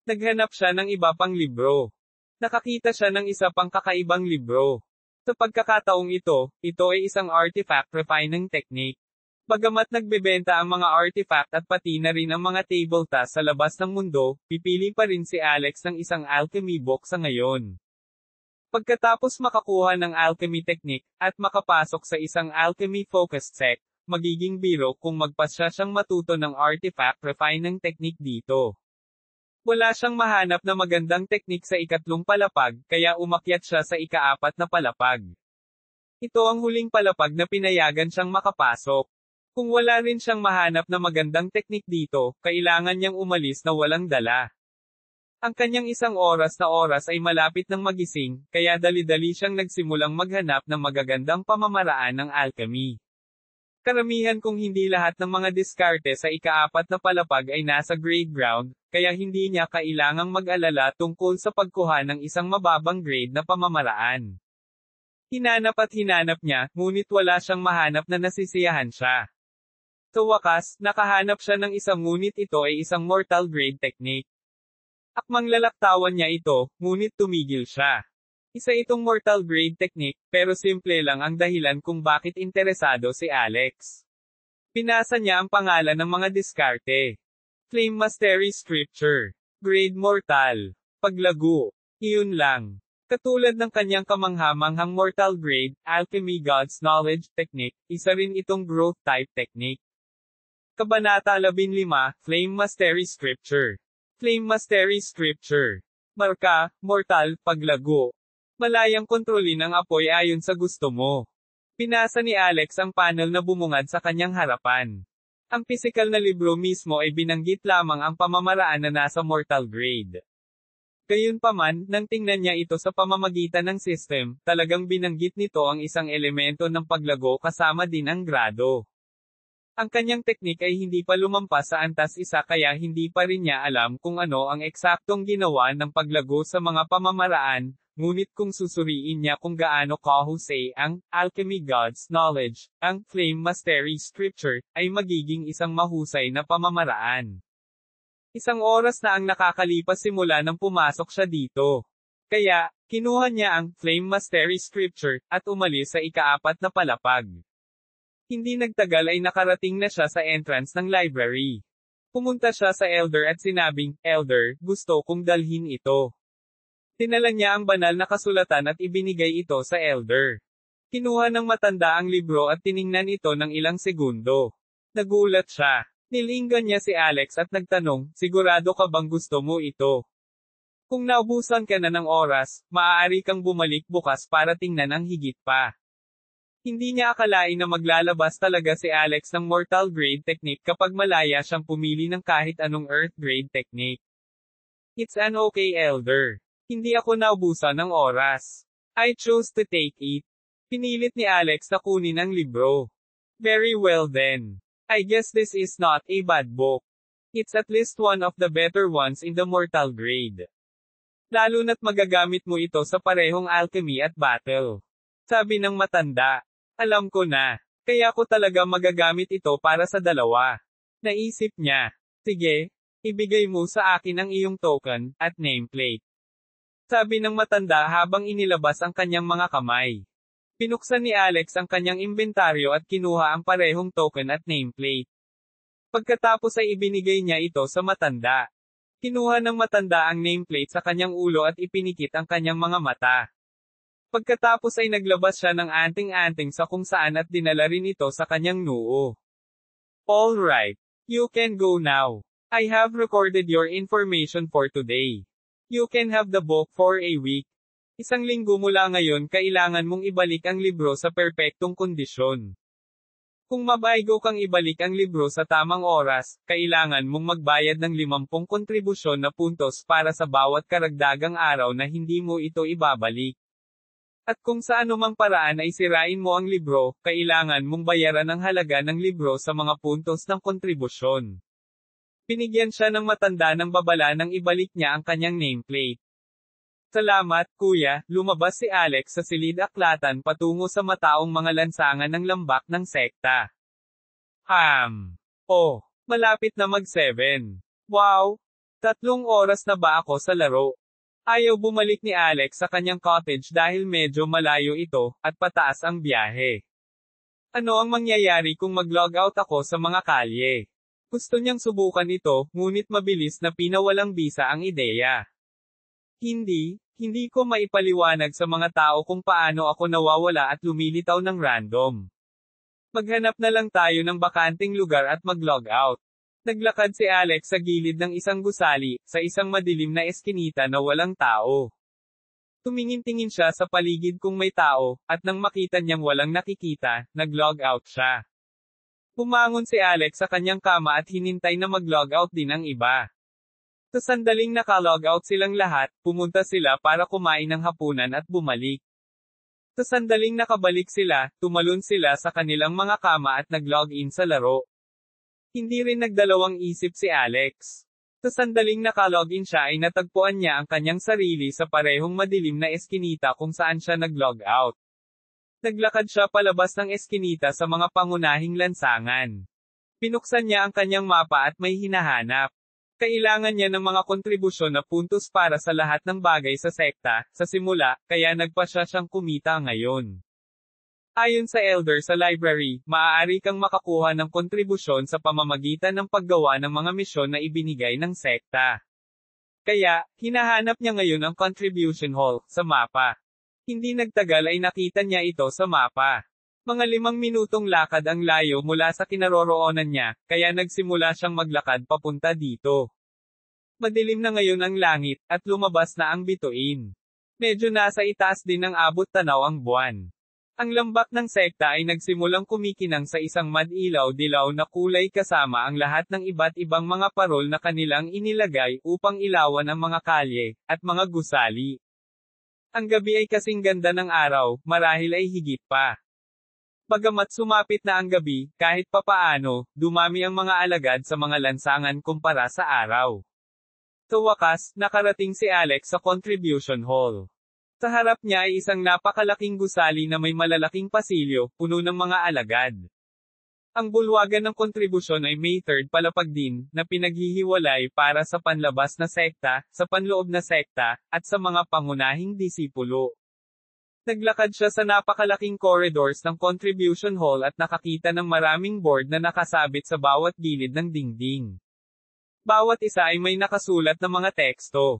Naghanap siya ng iba pang libro. Nakakita siya ng isa pang kakaibang libro. Sa pagkakataong ito ay isang artifact refining technique. Bagamat nagbebenta ang mga artifact at pati na rin ang mga table tasks sa labas ng mundo, pipili pa rin si Alex ng isang alchemy book sa ngayon. Pagkatapos makakuha ng alchemy technique, at makapasok sa isang alchemy-focused sect, magiging biro kung magpasya siyang matuto ng artifact refining technique dito. Wala siyang mahanap na magandang teknik sa ikatlong palapag, kaya umakyat siya sa ikaapat na palapag. Ito ang huling palapag na pinayagan siyang makapasok. Kung wala rin siyang mahanap na magandang teknik dito, kailangan niyang umalis na walang dala. Ang kanyang isang oras ay malapit ng magising, kaya dali-dali siyang nagsimulang maghanap ng magagandang pamamaraan ng alchemy. Karamihan kung hindi lahat ng mga diskarte sa ikaapat na palapag ay nasa grade ground, kaya hindi niya kailangang mag-alala tungkol sa pagkuha ng isang mababang grade na pamamaraan. Hinanap at hinanap niya, ngunit wala siyang mahanap na nasisiyahan siya. Sa wakas, nakahanap siya ng isang ngunit ito ay isang mortal grade technique. Akmang lalaktawan niya ito, ngunit tumigil siya. Isa itong mortal grade technique, pero simple lang ang dahilan kung bakit interesado si Alex. Pinasa niya ang pangalan ng mga diskarte. Flame Mastery Scripture. Grade Mortal. Paglago. Iyon lang. Katulad ng kanyang kamanghamanghang mortal grade, Alchemy God's Knowledge Technique, isa rin itong growth type technique. Kabanata 15, Flame Mastery Scripture. Flame Mastery Scripture. Marka, mortal, paglago. Malayang kontrolin ang apoy ayon sa gusto mo. Pinasa ni Alex ang panel na bumungad sa kanyang harapan. Ang pisikal na libro mismo ay binanggit lamang ang pamamaraan na nasa mortal grade. Gayunpaman, nang tingnan niya ito sa pamamagitan ng system, talagang binanggit nito ang isang elemento ng paglago kasama din ang grado. Ang kanyang teknik ay hindi pa lumampas sa antas isa kaya hindi pa rin niya alam kung ano ang eksaktong ginawa ng paglago sa mga pamamaraan, ngunit kung susuriin niya kung gaano kahusay ang Alchemy God's Knowledge, ang Flame Mastery Scripture, ay magiging isang mahusay na pamamaraan. Isang oras na ang nakakalipas simula nang pumasok siya dito. Kaya, kinuha niya ang Flame Mastery Scripture, at umalis sa ikaapat na palapag. Hindi nagtagal ay nakarating na siya sa entrance ng library. Pumunta siya sa elder at sinabing, "Elder, gusto kong dalhin ito." Tinala niya ang banal na kasulatan at ibinigay ito sa elder. Kinuha ng matanda ang libro at tiningnan ito ng ilang segundo. Nagulat siya. Nilinggan niya si Alex at nagtanong, "Sigurado ka bang gusto mo ito? Kung naubusan ka na ng oras, maaari kang bumalik bukas para tingnan ang higit pa." Hindi niya akalain na maglalabas talaga si Alex ng mortal grade technique kapag malaya siyang pumili ng kahit anong earth grade technique. It's an okay elder. Hindi ako naubusan ng oras. I chose to take it. Pinilit ni Alex na kunin ang libro. Very well then. I guess this is not a bad book. It's at least one of the better ones in the mortal grade. Lalo na't magagamit mo ito sa parehong alchemy at battle. Sabi ng matanda. Alam ko na. Kaya ko talaga magagamit ito para sa dalawa. Naisip niya. Sige, ibigay mo sa akin ang iyong token, at nameplate. Sabi ng matanda habang inilabas ang kanyang mga kamay. Pinuksan ni Alex ang kanyang inventaryo at kinuha ang parehong token at nameplate. Pagkatapos ay ibinigay niya ito sa matanda. Kinuha ng matanda ang nameplate sa kanyang ulo at ipinikit ang kanyang mga mata. Pagkatapos ay naglabas siya ng anting-anting sa kung saan at dinala rin ito sa kanyang noo. Alright, you can go now. I have recorded your information for today. You can have the book for a week. Isang linggo mula ngayon kailangan mong ibalik ang libro sa perpektong kondisyon. Kung mabaigo kang ibalik ang libro sa tamang oras, kailangan mong magbayad ng 50 kontribusyon na puntos para sa bawat karagdagang araw na hindi mo ito ibabalik. At kung sa anumang paraan ay sirain mo ang libro, kailangan mong bayaran ang halaga ng libro sa mga puntos ng kontribusyon. Pinigyan siya ng matanda ng babala nang ibalik niya ang kanyang nameplate. Salamat, kuya, lumabas si Alex sa silid-aklatan patungo sa mataong mga lansangan ng lambak ng sekta. Oh, malapit na mag-7. Wow! 3 oras na ba ako sa laro? Ayaw bumalik ni Alex sa kanyang cottage dahil medyo malayo ito, at pataas ang biyahe. Ano ang mangyayari kung mag-log out ako sa mga kalye? Gusto niyang subukan ito, ngunit mabilis na pinawalang bisa ang ideya. Hindi ko maipaliwanag sa mga tao kung paano ako nawawala at lumilitaw ng random. Maghanap na lang tayo ng bakanting lugar at mag-log out. Naglakad si Alex sa gilid ng isang gusali, sa isang madilim na eskinita na walang tao. Tumingin-tingin siya sa paligid kung may tao, at nang makita niyang walang nakikita, nag-log out siya. Pumangon si Alex sa kanyang kama at hinintay na mag-log out din ang iba. Sa sandaling naka-log out silang lahat, pumunta sila para kumain ng hapunan at bumalik. Sa sandaling nakabalik sila, tumalon sila sa kanilang mga kama at nag-log in sa laro. Hindi rin nagdalawang isip si Alex. Sa sandaling naka-log in siya ay natagpuan niya ang kanyang sarili sa parehong madilim na eskinita kung saan siya nag-log out. Naglakad siya palabas ng eskinita sa mga pangunahing lansangan. Pinuksan niya ang kanyang mapa at may hinahanap. Kailangan niya ng mga kontribusyon na puntos para sa lahat ng bagay sa sekta, sa simula, kaya nagpasya siyang kumita ngayon. Ayon sa elder sa library, maaari kang makakuha ng kontribusyon sa pamamagitan ng paggawa ng mga misyon na ibinigay ng sekta. Kaya, hinahanap niya ngayon ang contribution hall, sa mapa. Hindi nagtagal ay nakita niya ito sa mapa. Mga 5 minutong lakad ang layo mula sa kinaroroonan niya, kaya nagsimula siyang maglakad papunta dito. Madilim na ngayon ang langit, at lumabas na ang bituin. Medyo nasa itaas din ng abot tanaw ang buwan. Ang lambak ng sekta ay nagsimulang kumikinang sa isang madilaw-dilaw na kulay kasama ang lahat ng iba't ibang mga parol na kanilang inilagay upang ilawan ang mga kalye, at mga gusali. Ang gabi ay kasing ganda ng araw, marahil ay higit pa. Bagamat sumapit na ang gabi, kahit papaano, dumami ang mga alagad sa mga lansangan kumpara sa araw. Sa wakas, nakarating si Alex sa contribution hall. Sa harap niya ay isang napakalaking gusali na may malalaking pasilyo, puno ng mga alagad. Ang bulwagan ng kontribusyon ay may third palapag din, na pinaghihiwalay para sa panlabas na sekta, sa panloob na sekta, at sa mga pangunahing disipulo. Naglakad siya sa napakalaking corridors ng contribution hall at nakakita ng maraming board na nakasabit sa bawat gilid ng dingding. Bawat isa ay may nakasulat na mga teksto.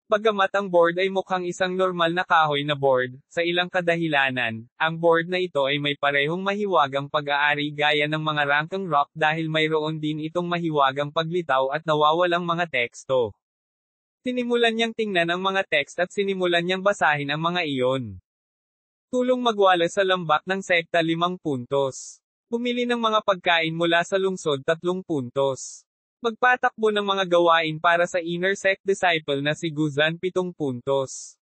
Bagamat ang board ay mukhang isang normal na kahoy na board, sa ilang kadahilanan, ang board na ito ay may parehong mahiwagang pag-aari gaya ng mga rangkang rock dahil mayroon din itong mahiwagang paglitaw at nawawalang mga teksto. Sinimulan niyang tingnan ang mga text at sinimulan niyang basahin ang mga iyon. Tulong magwala sa lambak ng sekta 5 puntos. Bumili ng mga pagkain mula sa lungsod 3 puntos. Magpatakbo ng mga gawain para sa inner sect disciple na si Guzan 7 puntos.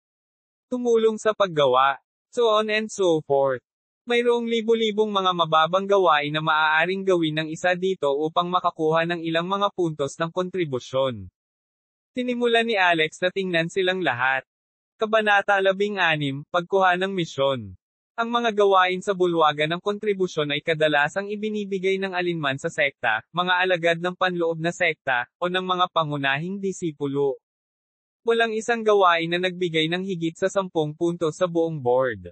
Tumulong sa paggawa. So on and so forth. Mayroong libo-libong mga mababang gawain na maaaring gawin ng isa dito upang makakuha ng ilang mga puntos ng kontribusyon. Tinimulan ni Alex na tingnan silang lahat. Kabanata 16, Pagkuha ng Misyon. Ang mga gawain sa bulwagan ng kontribusyon ay kadalasang ibinibigay ng alinman sa sekta, mga alagad ng panloob na sekta, o ng mga pangunahing disipulo. Walang isang gawain na nagbigay ng higit sa 10 puntos sa buong board.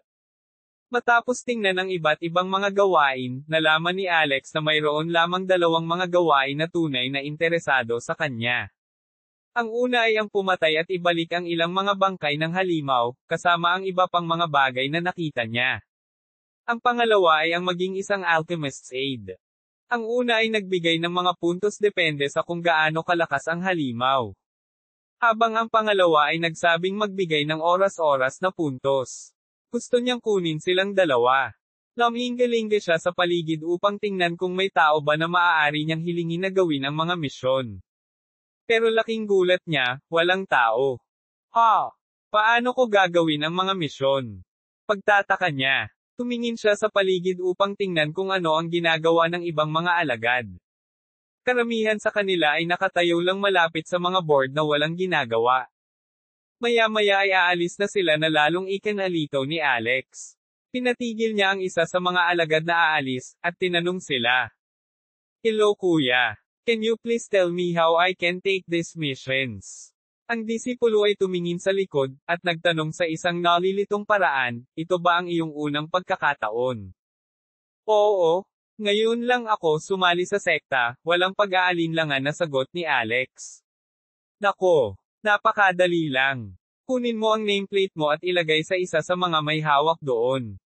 Matapos tingnan ang iba't ibang mga gawain, nalaman ni Alex na mayroon lamang 2 mga gawain na tunay na interesado sa kanya. Ang una ay ang pumatay at ibalik ang ilang mga bangkay ng halimaw, kasama ang iba pang mga bagay na nakita niya. Ang pangalawa ay ang maging isang alchemist's aide. Ang una ay nagbigay ng mga puntos depende sa kung gaano kalakas ang halimaw. Habang ang pangalawa ay nagsabing magbigay ng oras-oras na puntos. Gusto niyang kunin silang dalawa. Naminggalinga siya sa paligid upang tingnan kung may tao ba na maaari niyang hilingin na gawin ang mga misyon. Pero laking gulat niya, walang tao. Paano ko gagawin ang mga misyon? Pagtataka niya. Tumingin siya sa paligid upang tingnan kung ano ang ginagawa ng ibang mga alagad. Karamihan sa kanila ay nakatayo lang malapit sa mga board na walang ginagawa. Maya-maya ay aalis na sila na lalong ikinalito ni Alex. Pinatigil niya ang isa sa mga alagad na aalis, at tinanong sila. Hello kuya. Can you please tell me how I can take these missions? Ang disipulo ay tumingin sa likod, at nagtanong sa isang nalilitong paraan, ito ba ang iyong unang pagkakataon? Oo, ngayon lang ako sumali sa sekta, walang pag-aalinlangan na sagot ni Alex. Nako, napakadali lang. Kunin mo ang nameplate mo at ilagay sa isa sa mga may hawak doon.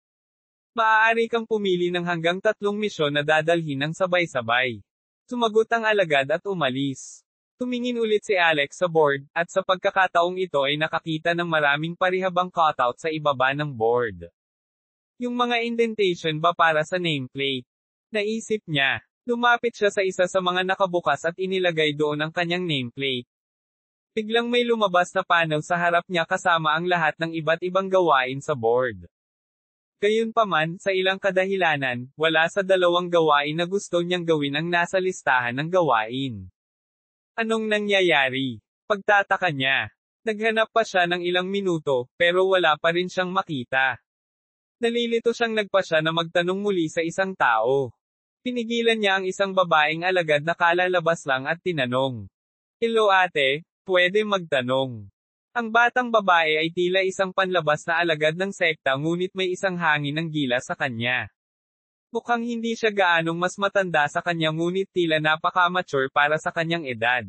Maaari kang pumili ng hanggang 3 misyon na dadalhin ng sabay-sabay. Sumagot ang alagad at umalis. Tumingin ulit si Alex sa board, at sa pagkakataong ito ay nakakita ng maraming parihabang cutout sa ibaba ng board. Yung mga indentation ba para sa nameplate? Naisip niya. Lumapit siya sa isa sa mga nakabukas at inilagay doon ang kanyang nameplate. Biglang may lumabas na panel sa harap niya kasama ang lahat ng iba't ibang gawain sa board. Gayunpaman, sa ilang kadahilanan, wala sa 2 gawain na gusto niyang gawin ang nasa listahan ng gawain. Anong nangyayari? Pagtataka niya. Naghanap pa siya ng ilang minuto, pero wala pa rin siyang makita. Nalilito siyang nagpasya na magtanong muli sa isang tao. Pinigilan niya ang isang babaeng alagad na kalalabas lang at tinanong. Hello ate, pwede magtanong. Ang batang babae ay tila isang panlabas na alagad ng sekta ngunit may isang hangin ng gila sa kanya. Mukhang hindi siya gaanong mas matanda sa kanya ngunit tila napaka-mature para sa kanyang edad.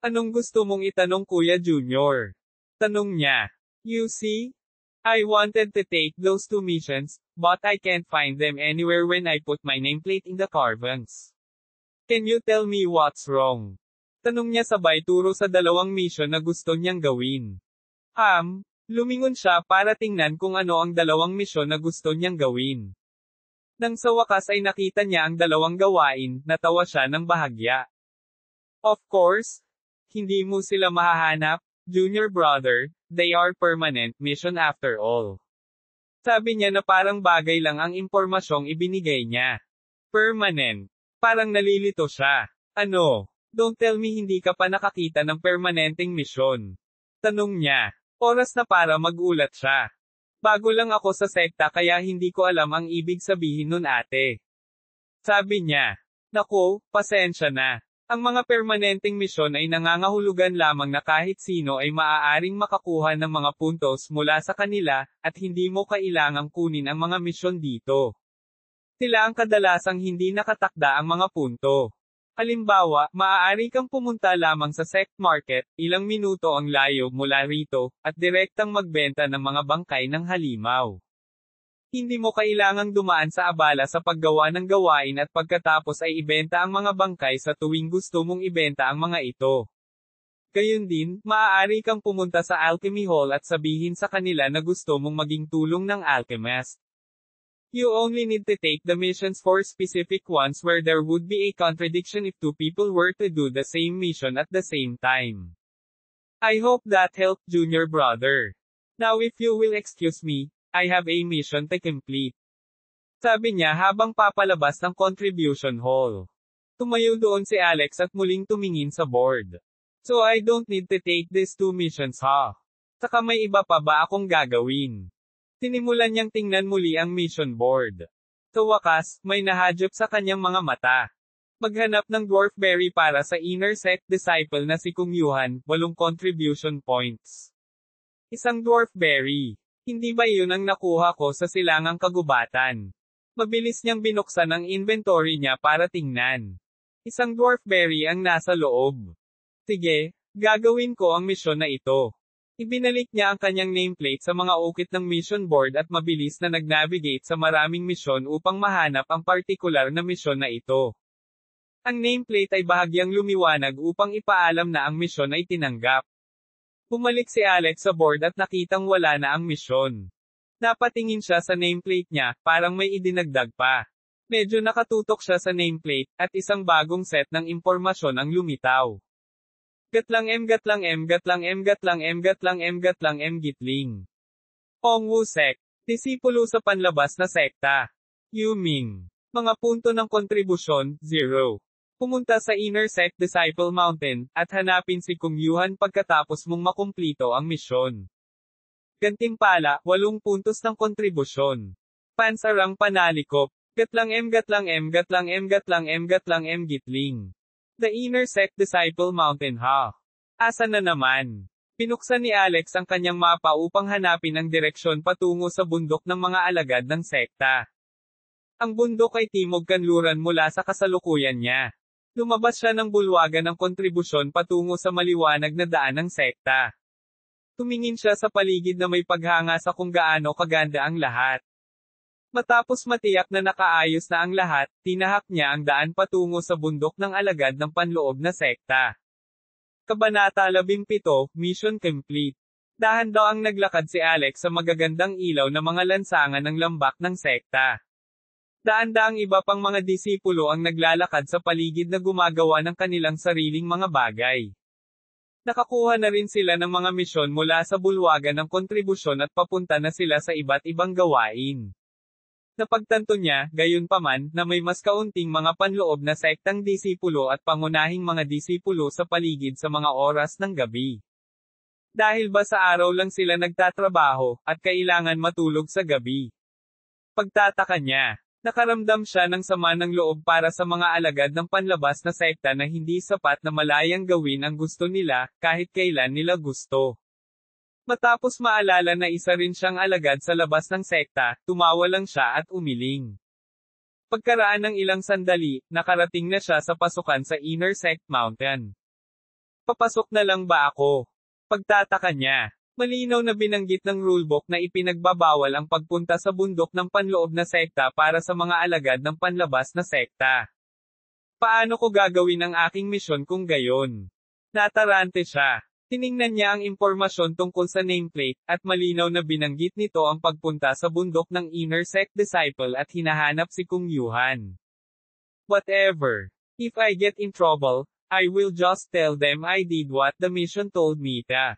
Anong gusto mong itanong Kuya Junior? Tanong niya. You see? I wanted to take those 2 missions, but I can't find them anywhere when I put my nameplate in the carvings. Can you tell me what's wrong? Tanong niya sabay turo sa 2 misyon na gusto niyang gawin. Lumingon siya para tingnan kung ano ang 2 misyon na gusto niyang gawin. Nang sa wakas ay nakita niya ang 2 gawain, natawa siya ng bahagya. Of course, hindi mo sila mahahanap, junior brother, they are permanent mission after all. Sabi niya na parang bagay lang ang impormasyong ibinigay niya. Permanent. Parang nalilito siya. Ano? Don't tell me hindi ka pa nakakita ng permanenteng misyon. Tanong niya. Oras na para magulat siya. Bago lang ako sa sekta kaya hindi ko alam ang ibig sabihin nun ate. Sabi niya. Naku, pasensya na. Ang mga permanenteng misyon ay nangangahulugan lamang na kahit sino ay maaaring makakuha ng mga puntos mula sa kanila, at hindi mo kailangang kunin ang mga misyon dito. Sila ang kadalasang hindi nakatakda ang mga punto. Halimbawa, maaari kang pumunta lamang sa sect market, ilang minuto ang layo mula rito, at direktang magbenta ng mga bangkay ng halimaw. Hindi mo kailangang dumaan sa abala sa paggawa ng gawain at pagkatapos ay ibenta ang mga bangkay sa tuwing gusto mong ibenta ang mga ito. Gayun din, maaari kang pumunta sa Alchemy Hall at sabihin sa kanila na gusto mong maging tulong ng alchemist. You only need to take the missions for specific ones where there would be a contradiction if two people were to do the same mission at the same time. I hope that helped, junior brother. Now if you will excuse me, I have a mission to complete. Sabi niya habang papalabas ng contribution hall. Tumayo doon si Alex at muling tumingin sa board. So I don't need to take these two missions ha? Saka may iba pa ba akong gagawin? Sinimulan niyang tingnan muli ang mission board. Sa wakas, may nahadyop sa kanyang mga mata. Maghanap ng dwarf berry para sa inner sect disciple na si Kung Yuhan, 8 contribution points. Isang dwarf berry. Hindi ba iyon ang nakuha ko sa silangang kagubatan? Mabilis niyang binuksan ang inventory niya para tingnan. Isang dwarf berry ang nasa loob. Sige, gagawin ko ang misyon na ito. Ibinalik niya ang kanyang nameplate sa mga ukit ng mission board at mabilis na nag-navigate sa maraming misyon upang mahanap ang partikular na misyon na ito. Ang nameplate ay bahagyang lumiwanag upang ipaalam na ang misyon ay tinanggap. Bumalik si Alex sa board at nakitang wala na ang misyon. Napatingin siya sa nameplate niya, parang may idinagdag pa. Medyo nakatutok siya sa nameplate, at isang bagong set ng impormasyon ang lumitaw. Gatlang M gatlang M gatlang M gatlang M gatlang M gatlang M gitling. Ongwu Sect. Disipulo sa panlabas na sekta. Yuming. Mga punto ng kontribusyon, 0. Pumunta sa Inner Sect Disciple Mountain, at hanapin si Kung Yuhan pagkatapos mong makumplito ang misyon. Gantimpala, 8 puntos ng kontribusyon. Pansarang Panalikop. Gatlang M gatlang M gatlang M gatlang M gatlang M gitling. The Inner Sect Disciple Mountain ha. Asa na naman? Pinuksan ni Alex ang kanyang mapa upang hanapin ang direksyon patungo sa bundok ng mga alagad ng sekta. Ang bundok ay timog kanluran mula sa kasalukuyan niya. Lumabas siya ng bulwagan ng kontribusyon patungo sa maliwanag na daan ng sekta. Tumingin siya sa paligid na may paghanga sa kung gaano kaganda ang lahat. Matapos matiyak na nakaayos na ang lahat, tinahak niya ang daan patungo sa bundok ng alagad ng panloob na sekta. Kabanata 17, Mission Complete. Dahan-daang naglakad si Alex sa magagandang ilaw na mga lansangan ng lambak ng sekta. Daan-daang iba pang mga disipulo ang naglalakad sa paligid na gumagawa ng kanilang sariling mga bagay. Nakakuha na rin sila ng mga misyon mula sa bulwagan ng kontribusyon at papunta na sila sa iba't ibang gawain. Napagtanto niya, gayunpaman, na may mas kaunting mga panloob na sektang disipulo at pangunahing mga disipulo sa paligid sa mga oras ng gabi. Dahil ba sa araw lang sila nagtatrabaho, at kailangan matulog sa gabi? Pagtataka niya, nakaramdam siya ng sama ng loob para sa mga alagad ng panlabas na sekta na hindi sapat na malayang gawin ang gusto nila, kahit kailan nila gusto. Matapos maalala na isa rin siyang alagad sa labas ng sekta, tumawa lang siya at umiling. Pagkaraan ng ilang sandali, nakarating na siya sa pasukan sa Inner Sect Mountain. Papasok na lang ba ako? Pagtataka niya. Malinaw na binanggit ng rulebook na ipinagbabawal ang pagpunta sa bundok ng panloob na sekta para sa mga alagad ng panlabas na sekta. Paano ko gagawin ang aking misyon kung gayon? Natarante siya. Tiningnan niya ang impormasyon tungkol sa nameplate, at malinaw na binanggit nito ang pagpunta sa bundok ng Inner Sect Disciple at hinahanap si Kung Yuhan. Whatever. If I get in trouble, I will just tell them I did what the mission told me to.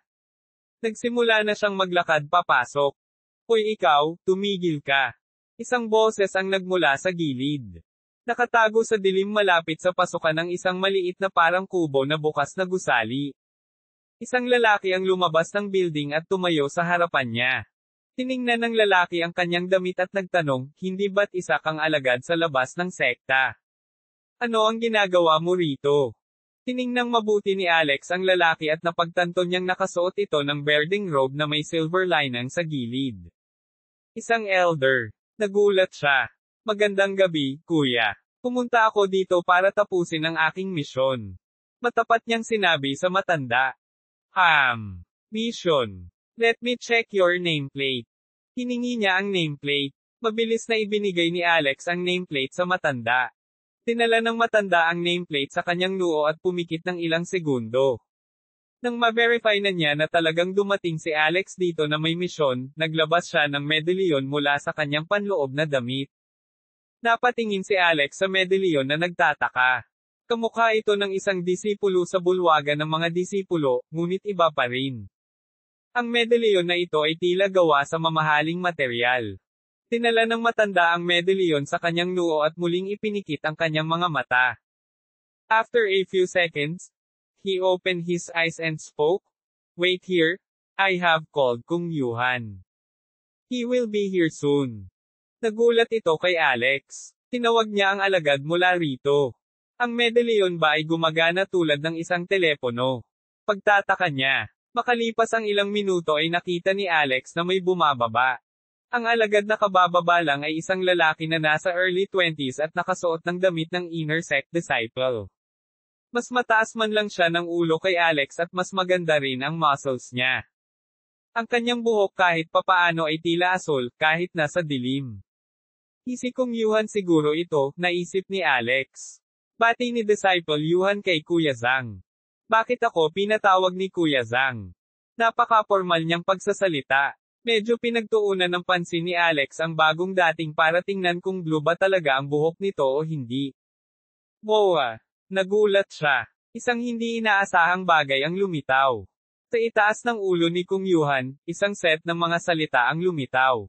Nagsimula na siyang maglakad papasok. Hoy ikaw, tumigil ka. Isang boses ang nagmula sa gilid. Nakatago sa dilim malapit sa pasukan ng isang maliit na parang kubo na bukas na gusali. Isang lalaki ang lumabas ng building at tumayo sa harapan niya. Tiningnan ng lalaki ang kanyang damit at nagtanong, hindi ba't isa kang alagad sa labas ng sekta? Ano ang ginagawa mo rito? Tiningnang mabuti ni Alex ang lalaki at napagtanto niyang nakasuot ito ng berdeng robe na may silver lining sa gilid. Isang elder. Nagulat siya. Magandang gabi, kuya. Pumunta ako dito para tapusin ang aking misyon. Matapat niyang sinabi sa matanda. Mission. Let me check your nameplate. Hiningi niya ang nameplate. Mabilis na ibinigay ni Alex ang nameplate sa matanda. Tinala ng matanda ang nameplate sa kanyang noo at pumikit ng ilang segundo. Nang ma-verify na niya na talagang dumating si Alex dito na may misyon, naglabas siya ng medalyon mula sa kanyang panloob na damit. Napatingin si Alex sa medalyon na nagtataka. Kamukha ito ng isang disipulo sa bulwagan ng mga disipulo, ngunit iba pa rin. Ang medalyon na ito ay tila gawa sa mamahaling materyal. Tinala ng matanda ang medalyon sa kanyang noo at muling ipinikit ang kanyang mga mata. After a few seconds, he opened his eyes and spoke, "Wait here, I have called Kung Yuhan. He will be here soon." Nagulat ito kay Alex. Tinawag niya ang alagad mula rito. Ang medalyon ba ay gumagana tulad ng isang telepono? Pagtataka niya. Makalipas ang ilang minuto ay nakita ni Alex na may bumababa. Ang alagad na kabababa lang ay isang lalaki na nasa early 20s at nakasuot ng damit ng inner sect disciple. Mas mataas man lang siya ng ulo kay Alex at mas maganda rin ang muscles niya. Ang kanyang buhok kahit papaano ay tila asul, kahit nasa dilim. Si Kung Yuhan siguro ito, naisip ni Alex. Bati ni Disciple Yuhan kay Kuya Zhang. Bakit ako pinatawag ni Kuya Zhang? Napaka-formal niyang pagsasalita. Medyo pinagtuunan ng pansin ni Alex ang bagong dating para tingnan kung blue ba talaga ang buhok nito o hindi. Wow! Nagulat siya. Isang hindi inaasahang bagay ang lumitaw. Sa itaas ng ulo ni Kung Yuhan, isang set ng mga salita ang lumitaw.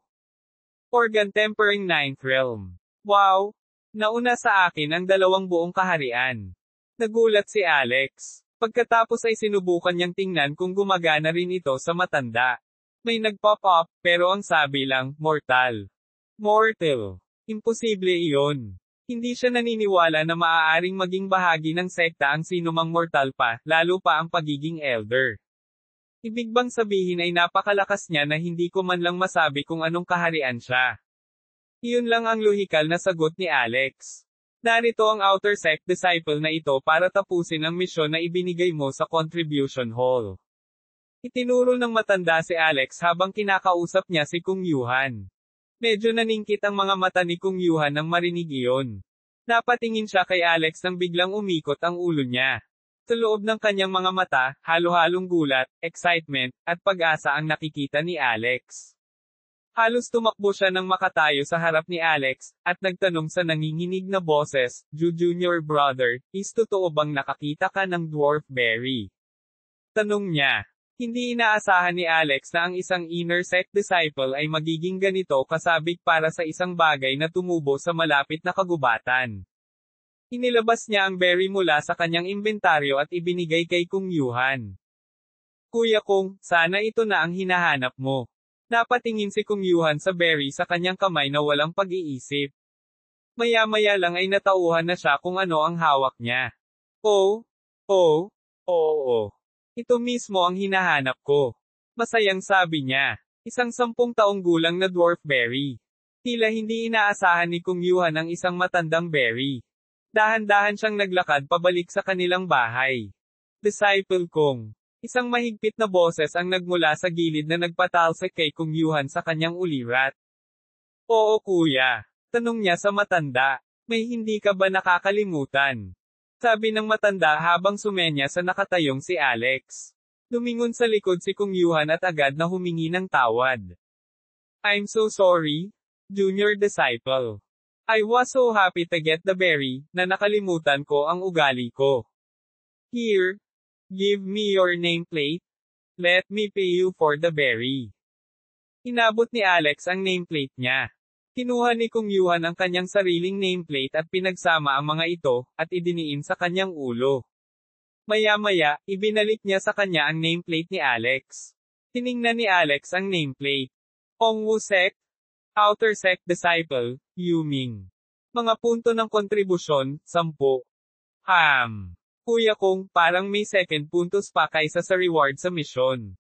Organ tempering ninth realm. Wow! Nauna sa akin ang dalawang buong kaharian. Nagulat si Alex. Pagkatapos ay sinubukan niyang tingnan kung gumagana rin ito sa matanda. May nag-pop up, pero ang sabi lang, mortal. Mortal. Imposible iyon. Hindi siya naniniwala na maaaring maging bahagi ng sekta ang sinumang mortal pa, lalo pa ang pagiging elder. Ibig bang sabihin ay napakalakas niya na hindi ko man lang masabi kung anong kaharian siya. Iyon lang ang lohikal na sagot ni Alex. Narito ang outer sect disciple na ito para tapusin ang misyon na ibinigay mo sa contribution hall. Itinuro ng matanda si Alex habang kinakausap niya si Kung Yuhan. Medyo naningkit ang mga mata ni Kung Yuhan nang marinig iyon. Napatingin siya kay Alex nang biglang umikot ang ulo niya. Sa loob ng kanyang mga mata, halo-halong gulat, excitement, at pag-asa ang nakikita ni Alex. Halos tumakbo siya nang makatayo sa harap ni Alex, at nagtanong sa nanginginig na boses, Junior brother, is totoo bang nakakita ka ng dwarf berry? Tanong niya. Hindi inaasahan ni Alex na ang isang inner sect disciple ay magiging ganito kasabik para sa isang bagay na tumubo sa malapit na kagubatan. Inilabas niya ang berry mula sa kanyang inventaryo at ibinigay kay Kung Yuhan. Kuya Kung, sana ito na ang hinahanap mo. Napatingin si Kung Yuhan sa berry sa kanyang kamay na walang pag-iisip. Maya-maya lang ay natauhan na siya kung ano ang hawak niya. Oo. Ito mismo ang hinahanap ko. Masayang sabi niya. Isang 10 taong gulang na dwarf berry. Tila hindi inaasahan ni Kung Yuhan ang isang matandang berry. Dahan-dahan siyang naglakad pabalik sa kanilang bahay. Disciple Kung. Isang mahigpit na boses ang nagmula sa gilid na nagpatalsik kay Kung Yuhan sa kanyang ulirat. Oo kuya. Tanong niya sa matanda. May hindi ka ba nakakalimutan? Sabi ng matanda habang sumenya sa nakatayong si Alex. Lumingon sa likod si Kung Yuhan at agad na humingi ng tawad. I'm so sorry, junior disciple. I was so happy to get the berry, na nakalimutan ko ang ugali ko. Here, give me your nameplate. Let me pay you for the berry. Inabot ni Alex ang nameplate niya. Kinuha ni Kung Yuhan ang kanyang sariling nameplate at pinagsama ang mga ito, at idiniin sa kanyang ulo. Maya-maya, ibinalik niya sa kanya ang nameplate ni Alex. Tiningnan ni Alex ang nameplate. Ongwu Sect, Outer Sect Disciple, Yuming. Mga punto ng kontribusyon, 10. Kuya Kung, parang may second puntos pa kaysa sa reward sa misyon.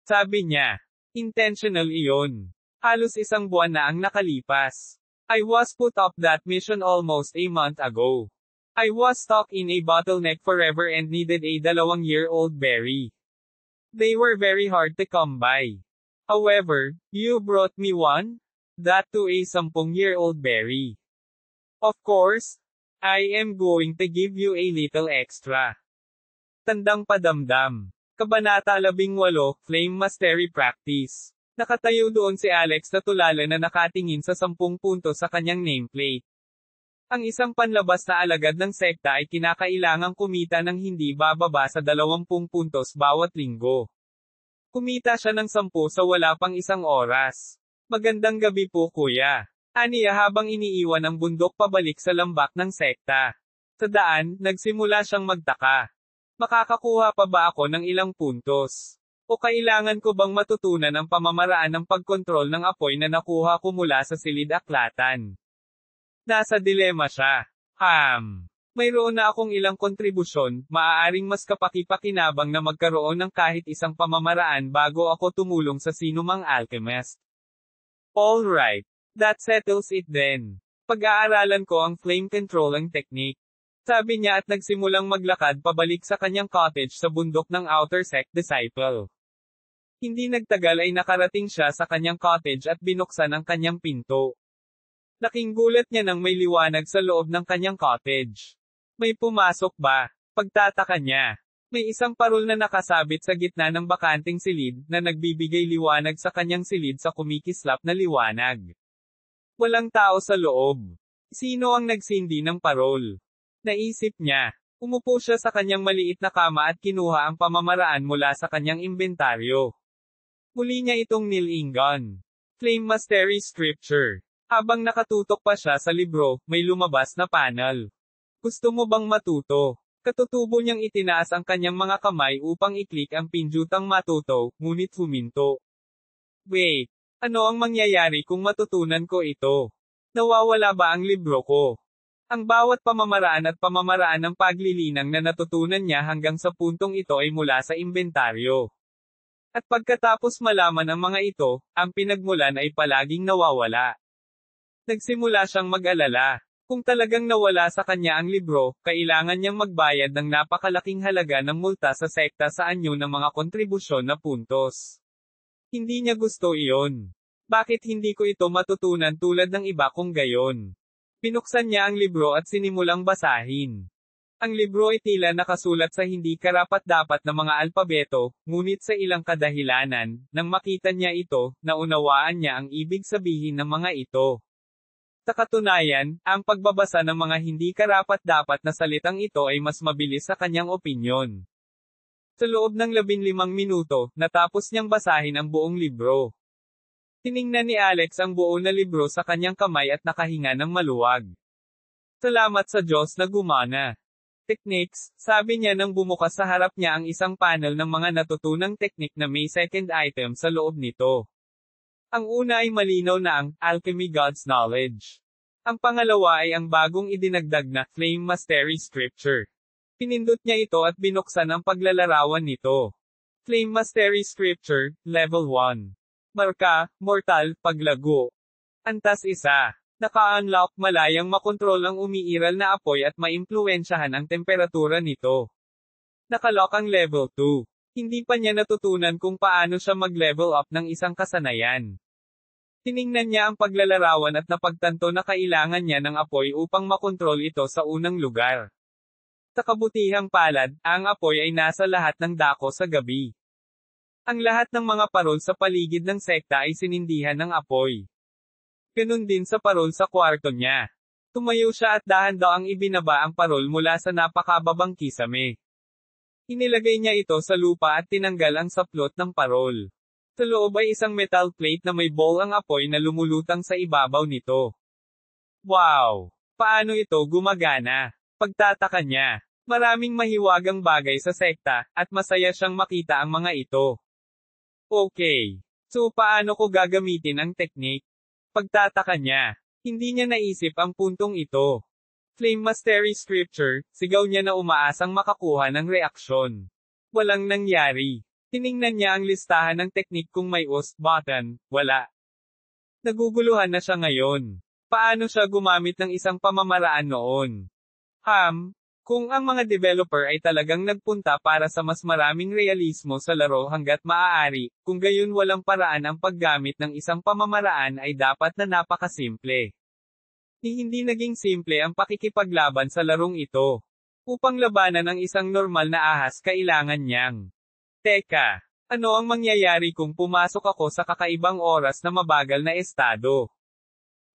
Sabi niya. Intentional iyon. Halos isang buwan na ang nakalipas. I was put up that mission almost a month ago. I was stuck in a bottleneck forever and needed a 2-year-old berry. They were very hard to come by. However, you brought me one? That to a 10-year-old berry. Of course, I am going to give you a little extra. Tandang padamdam. Kabanata 18, Flame Mastery Practice. Nakatayo doon si Alex na tulala na nakatingin sa 10 punto sa kanyang nameplate. Ang isang panlabas na alagad ng sekta ay kinakailangang kumita ng hindi bababa sa 20 puntos bawat linggo. Kumita siya ng 10 sa wala pang isang oras. Magandang gabi po kuya. Aniya habang iniiwan ang bundok pabalik sa lambak ng sekta. Sa daan, nagsimula siyang magtaka. Makakakuha pa ba ako ng ilang puntos? O kailangan ko bang matutunan ang pamamaraan ng pagkontrol ng apoy na nakuha ko mula sa silid-aklatan? Nasa dilema siya. Mayroon na akong ilang kontribusyon, maaaring mas kapaki-pakinabang na magkaroon ng kahit isang pamamaraan bago ako tumulong sa sinumang alchemist. Alright. That settles it then. Pag-aaralan ko ang flame controlling technique. Sabi niya at nagsimulang maglakad pabalik sa kanyang cottage sa bundok ng Outer Sect Disciple. Hindi nagtagal ay nakarating siya sa kanyang cottage at binuksan ang kanyang pinto. Laking gulat niya nang may liwanag sa loob ng kanyang cottage. May pumasok ba? Pagtataka niya. May isang parol na nakasabit sa gitna ng bakanting silid na nagbibigay liwanag sa kanyang silid sa kumikislap na liwanag. Walang tao sa loob. Sino ang nagsindi ng parol? Naisip niya. Umupo siya sa kanyang maliit na kama at kinuha ang pamamaraan mula sa kanyang inventaryo. Muli niya itong nilingon. Flame Mastery Scripture. Habang nakatutok pa siya sa libro, may lumabas na panel. Gusto mo bang matuto? Katutubo niyang itinaas ang kanyang mga kamay upang i-click ang pinjutang matuto, ngunit huminto. Wait, ano ang mangyayari kung matutunan ko ito? Nawawala ba ang libro ko? Ang bawat pamamaraan at pamamaraan ng paglilinang na natutunan niya hanggang sa puntong ito ay mula sa inventaryo. At pagkatapos malaman ang mga ito, ang pinagmulan ay palaging nawawala. Nagsimula siyang mag-alala. Kung talagang nawala sa kanya ang libro, kailangan niyang magbayad ng napakalaking halaga ng multa sa sekta sa anyo ng mga kontribusyon na puntos. Hindi niya gusto iyon. Bakit hindi ko ito matutunan tulad ng iba kung gayon? Pinuksan niya ang libro at sinimulang basahin. Ang libro ay tila nakasulat sa hindi karapat-dapat na mga alpabeto, ngunit sa ilang kadahilanan, nang makita niya ito, naunawaan niya ang ibig sabihin ng mga ito. Sa katunayan, ang pagbabasa ng mga hindi karapat-dapat na salitang ito ay mas mabilis sa kanyang opinyon. Sa loob ng 15 minuto, natapos niyang basahin ang buong libro. Tiningnan ni Alex ang buo na libro sa kanyang kamay at nakahinga ng maluwag. Salamat sa Diyos na gumana. Techniques, sabi niya nang bumukas sa harap niya ang isang panel ng mga natutunang teknik na may second item sa loob nito. Ang una ay malinaw na ang Alchemy God's Knowledge. Ang pangalawa ay ang bagong idinagdag na Flame Mastery Scripture. Pinindot niya ito at binuksan ang paglalarawan nito. Flame Mastery Scripture, Level 1. Marka, Mortal, Paglago. Antas 1. Naka-unlock malayang makontrol ang umiiral na apoy at maimpluwensyahan ang temperatura nito. Nakalock ang Level 2. Hindi pa niya natutunan kung paano siya mag-level up ng isang kasanayan. Tiningnan niya ang paglalarawan at napagtanto na kailangan niya ng apoy upang makontrol ito sa unang lugar. Sa kabutihang palad, ang apoy ay nasa lahat ng dako sa gabi. Ang lahat ng mga parol sa paligid ng sekta ay sinindihan ng apoy. Ganun din sa parol sa kwarto niya. Tumayo siya at dahan-dahang ibinaba ang parol mula sa napakababang kisame. Inilagay niya ito sa lupa at tinanggal ang saplot ng parol. Sa loob ay isang metal plate na may ball ang apoy na lumulutang sa ibabaw nito. Wow! Paano ito gumagana? Pagtataka niya. Maraming mahiwagang bagay sa sekta, at masaya siyang makita ang mga ito. Okay. So paano ko gagamitin ang teknik? Pagtataka niya. Hindi niya naisip ang puntong ito. Flame Mastery Scripture, sigaw niya na umaasang makakuha ng reaksyon. Walang nangyari. Tiningnan niya ang listahan ng teknik kung may us button, wala. Naguguluhan na siya ngayon. Paano siya gumamit ng isang pamamaraan noon? Kung ang mga developer ay talagang nagpunta para sa mas maraming realismo sa laro hanggat maaari, kung gayon walang paraan ang paggamit ng isang pamamaraan ay dapat na napakasimple. Hindi naging simple ang pakikipaglaban sa larong ito. Upang labanan ang isang normal na ahas kailangan niyang Teka, ano ang mangyayari kung pumasok ako sa kakaibang oras na mabagal na estado?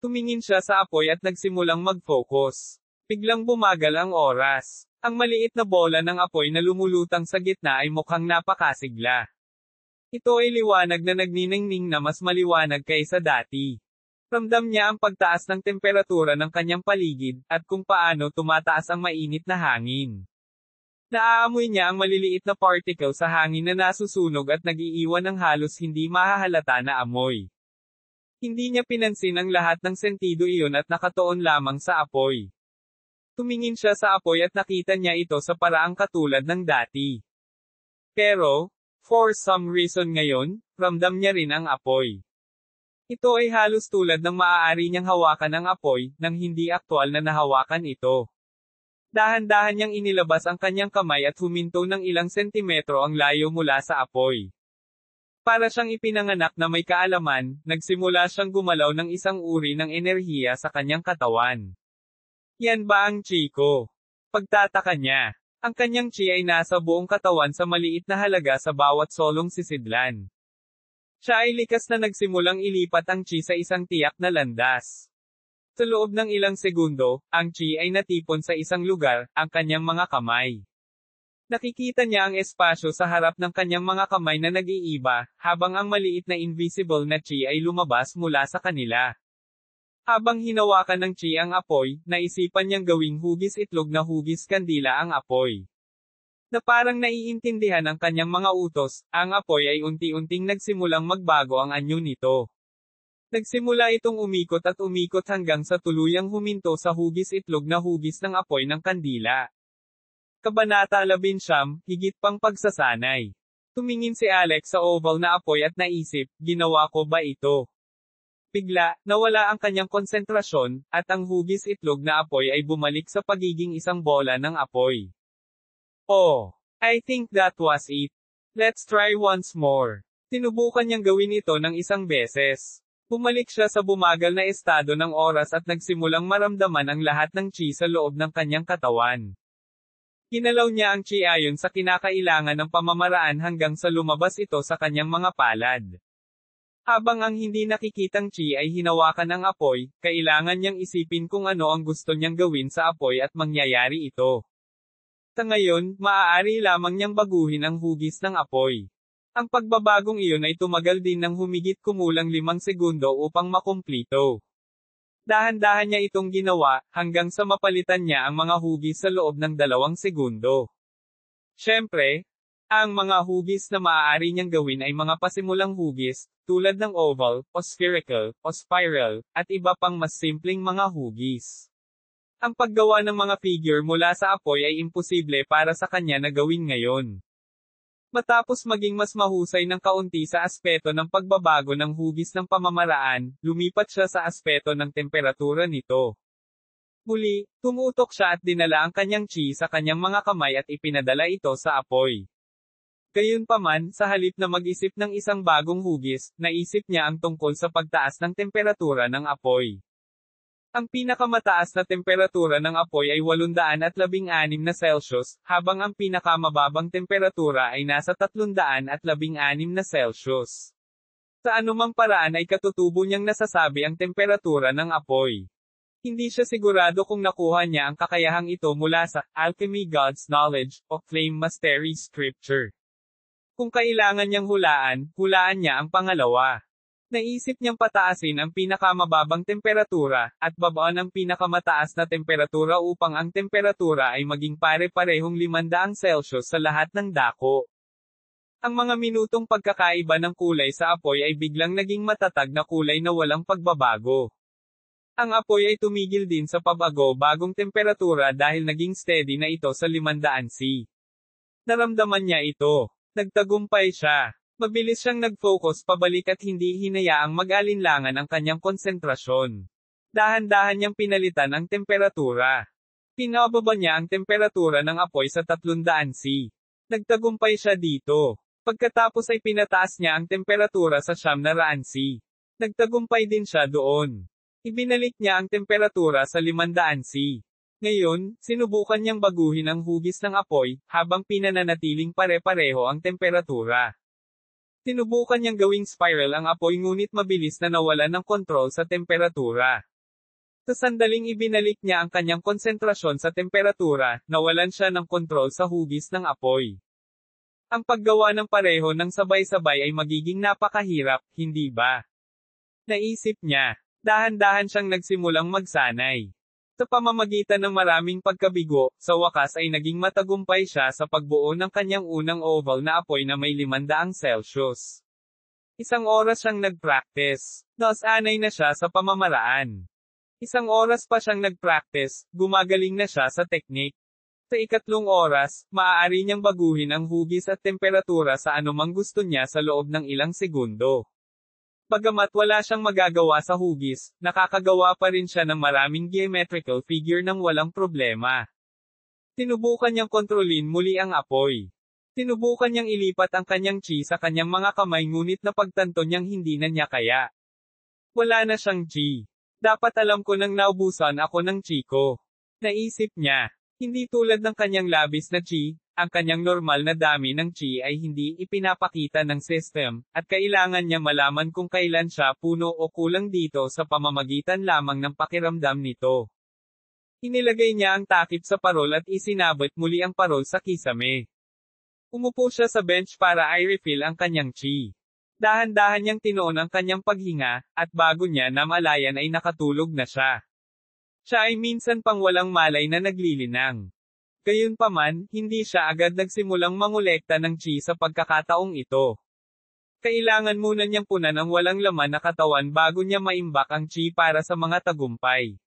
Tumingin siya sa apoy at nagsimulang mag-focus. Biglang bumagal ang oras. Ang maliit na bola ng apoy na lumulutang sa gitna ay mukhang napakasigla. Ito ay liwanag na nagniningning na mas maliwanag kaysa dati. Ramdam niya ang pagtaas ng temperatura ng kanyang paligid, at kung paano tumataas ang mainit na hangin. Naaamoy niya ang maliliit na particle sa hangin na nasusunog at nag-iiwan ng halos hindi mahahalata na amoy. Hindi niya pinansin ang lahat ng sentido iyon at nakatuon lamang sa apoy. Tumingin siya sa apoy at nakita niya ito sa paraang katulad ng dati. Pero, for some reason ngayon, ramdam niya rin ang apoy. Ito ay halos tulad ng maaari niyang hawakan ang apoy, nang hindi aktwal na nahawakan ito. Dahan-dahan niyang inilabas ang kanyang kamay at huminto ng ilang sentimetro ang layo mula sa apoy. Para siyang ipinanganak na may kaalaman, nagsimula siyang gumalaw ng isang uri ng enerhiya sa kanyang katawan. Yan ba ang chi ko? Pagtataka niya. Ang kanyang chi ay nasa buong katawan sa maliit na halaga sa bawat solong sisidlan. Siya ay likas na nagsimulang ilipat ang chi sa isang tiyak na landas. Sa loob ng ilang segundo, ang chi ay natipon sa isang lugar, ang kanyang mga kamay. Nakikita niya ang espasyo sa harap ng kanyang mga kamay na nag-iiba, habang ang maliit na invisible na chi ay lumabas mula sa kanila. Habang hinawakan ng chi ang apoy, naisipan niyang gawing hugis itlog na hugis kandila ang apoy. Na parang naiintindihan ng kanyang mga utos, ang apoy ay unti-unting nagsimulang magbago ang anyo nito. Nagsimula itong umikot at umikot hanggang sa tuluyang huminto sa hugis itlog na hugis ng apoy ng kandila. Kabanata 11, higit pang pagsasanay. Tumingin si Alex sa oval na apoy at naisip, ginawa ko ba ito? Bigla, nawala ang kanyang konsentrasyon, at ang hugis itlog na apoy ay bumalik sa pagiging isang bola ng apoy. Oh, I think that was it. Let's try once more. Sinubukan niyang gawin ito ng isang beses. Bumalik siya sa bumagal na estado ng oras at nagsimulang maramdaman ang lahat ng chi sa loob ng kanyang katawan. Ginalaw niya ang chi ayon sa kinakailangan ng pamamaraan hanggang sa lumabas ito sa kanyang mga palad. Habang ang hindi nakikitang chi ay hinawakan ng apoy, kailangan niyang isipin kung ano ang gusto niyang gawin sa apoy at mangyayari ito. Sa ngayon, maaari lamang niyang baguhin ang hugis ng apoy. Ang pagbabagong iyon ay tumagal din ng humigit kumulang 5 segundo upang makumplito. Dahan-dahan niya itong ginawa, hanggang sa mapalitan niya ang mga hugis sa loob ng 2 segundo. Siyempre, ang mga hugis na maaari niyang gawin ay mga pasimulang hugis, tulad ng oval, o spherical, o spiral, at iba pang mas simpleng mga hugis. Ang paggawa ng mga figure mula sa apoy ay imposible para sa kanya na gawin ngayon. Matapos maging mas mahusay ng kaunti sa aspeto ng pagbabago ng hugis ng pamamaraan, lumipat siya sa aspeto ng temperatura nito. Muli, tumutok siya at dinala ang kanyang chi sa kanyang mga kamay at ipinadala ito sa apoy. Gayunpaman, sa halip na mag-isip ng isang bagong hugis, naisip niya ang tungkol sa pagtaas ng temperatura ng apoy. Ang pinakamataas na temperatura ng apoy ay 816 na Celsius, habang ang pinakamababang temperatura ay nasa 316 na Celsius. Sa anumang paraan ay katutubo niyang nasasabi ang temperatura ng apoy. Hindi siya sigurado kung nakuha niya ang kakayahang ito mula sa Alchemy God's Knowledge, o Flame Mastery Scripture. Kung kailangan niyang hulaan niya ang pangalawa. Naisip niyang pataasin ang pinakamababang temperatura, at babaan ang pinakamataas na temperatura upang ang temperatura ay maging pare-parehong 500 Celsius sa lahat ng dako. Ang mga minutong pagkakaiba ng kulay sa apoy ay biglang naging matatag na kulay na walang pagbabago. Ang apoy ay tumigil din sa pabago-bagong temperatura dahil naging steady na ito sa 500 C. Naramdaman niya ito. Nagtagumpay siya. Mabilis siyang nag-focus pabalik at hindi hinayaang mag-alinlangan ang kanyang konsentrasyon. Dahan-dahan niyang pinalitan ang temperatura. Pinababa niya ang temperatura ng apoy sa 300 C. Nagtagumpay siya dito. Pagkatapos ay pinataas niya ang temperatura sa 900 C. Nagtagumpay din siya doon. Ibinalik niya ang temperatura sa 500 C. Ngayon, sinubukan niyang baguhin ang hugis ng apoy, habang pinananatiling pare-pareho ang temperatura. Sinubukan niyang gawing spiral ang apoy ngunit mabilis na nawalan ng kontrol sa temperatura. Sa sandaling ibinalik niya ang kanyang konsentrasyon sa temperatura, nawalan siya ng kontrol sa hugis ng apoy. Ang paggawa ng pareho ng sabay-sabay ay magiging napakahirap, hindi ba? Naisip niya. Dahan-dahan siyang nagsimulang magsanay. Sa pamamagitan ng maraming pagkabigo, sa wakas ay naging matagumpay siya sa pagbuo ng kanyang unang oval na apoy na may 500 Celsius. Isang oras siyang nag-practice. Nasanay na siya sa pamamaraan. Isang oras pa siyang nag-practice, gumagaling na siya sa teknik. Sa ikatlong oras, maaari niyang baguhin ang hugis at temperatura sa anumang gusto niya sa loob ng ilang segundo. Bagamat wala siyang magagawa sa hugis, nakakagawa pa rin siya ng maraming geometrical figure nang walang problema. Sinubukan niyang kontrolin muli ang apoy. Sinubukan niyang ilipat ang kanyang chi sa kanyang mga kamay ngunit napagtanto niyang hindi na niya kaya. Wala na siyang chi. Dapat alam ko nang naubusan ako ng chi ko. Naisip niya. Hindi tulad ng kanyang labis na chi, ang kanyang normal na dami ng chi ay hindi ipinapakita ng system, at kailangan niya malaman kung kailan siya puno o kulang dito sa pamamagitan lamang ng pakiramdam nito. Inilagay niya ang takip sa parol at isinabot muli ang parol sa kisame. Umupo siya sa bench para i-refill ang kanyang chi. Dahan-dahan niyang tinoon ang kanyang paghinga, at bago niya namalayan ay nakatulog na siya. Siya ay minsan pang walang malay na naglilinang. Gayunpaman, hindi siya agad nagsimulang mangolekta ng chi sa pagkakataong ito. Kailangan muna niyang punan ang walang laman na katawan bago niya maimbak ang chi para sa mga tagumpay.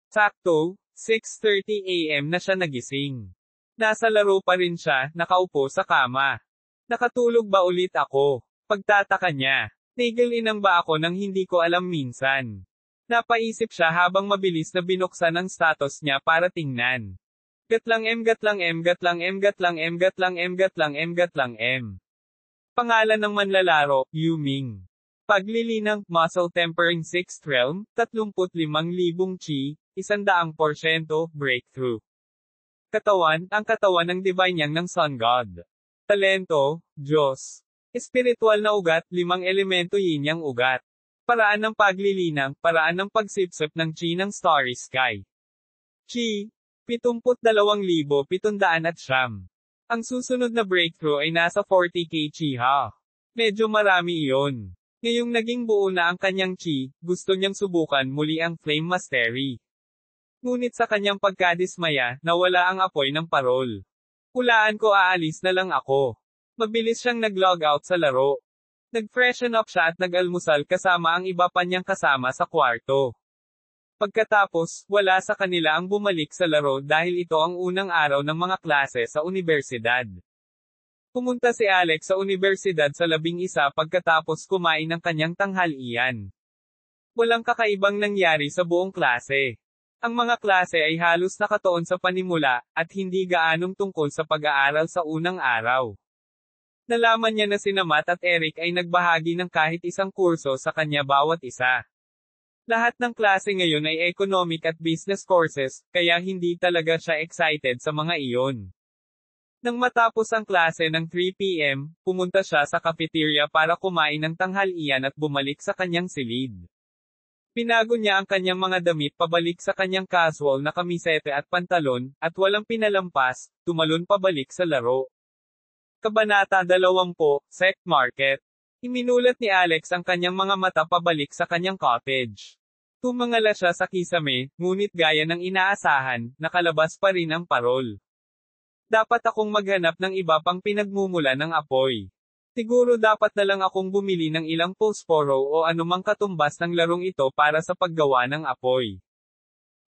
Sakto, 6:30 AM na siya nagising. Nasa laro pa rin siya, nakaupo sa kama. Nakatulog ba ulit ako? Pagtataka niya. Tigil-inang ba ako nang hindi ko alam minsan? Napaisip siya habang mabilis na binuksan ang status niya para tingnan. Gatlang M gatlang M gatlang M gatlang M gatlang M gatlang M gatlang M. Pangalan ng manlalaro, Yu Ming. Paglilinang, Muscle Tempering 6th Realm, 35,000 Chi, 100% Breakthrough. Katawan, ang katawan ng Divine Yang ng Sun God. Talento, Diyos. Espiritual na ugat, 5 elemento yin yang ugat. Paraan ng paglilinang, paraan ng pagsipsip ng Chi ng Starry Sky. Chi, 72,700. Ang susunod na breakthrough ay nasa 40k Chi ha. Medyo marami iyon. Ngayong naging buo na ang kanyang Chi, gusto niyang subukan muli ang Flame Mastery. Ngunit sa kanyang pagkadismaya, nawala ang apoy ng parol. Hulaan ko aalis na lang ako. Mabilis siyang nag-log out sa laro. Nag-freshen up siya at nag-almusal kasama ang iba pa niyang kasama sa kwarto. Pagkatapos, wala sa kanila ang bumalik sa laro dahil ito ang unang araw ng mga klase sa unibersidad. Pumunta si Alex sa unibersidad sa 11 pagkatapos kumain ng kanyang tanghalian. Walang kakaibang nangyari sa buong klase. Ang mga klase ay halos nakatuon sa panimula, at hindi gaanong tungkol sa pag-aaral sa unang araw. Nalaman niya na sina Matt at Eric ay nagbahagi ng kahit isang kurso sa kanya bawat isa. Lahat ng klase ngayon ay economic at business courses, kaya hindi talaga siya excited sa mga iyon. Nang matapos ang klase ng 3 PM, pumunta siya sa cafeteria para kumain ng tanghalian at bumalik sa kanyang silid. Pinago niya ang kanyang mga damit pabalik sa kanyang casual na kamisete at pantalon, at walang pinalampas, tumalon pabalik sa laro. Kabanata 20, Sect Market. Iminulat ni Alex ang kanyang mga mata pabalik sa kanyang cottage. Tumangala siya sa kisame, ngunit gaya ng inaasahan, nakalabas pa rin ang parol. Dapat akong maghanap ng iba pang pinagmumula ng apoy. Siguro dapat na lang akong bumili ng ilang posporo o anumang katumbas ng larong ito para sa paggawa ng apoy.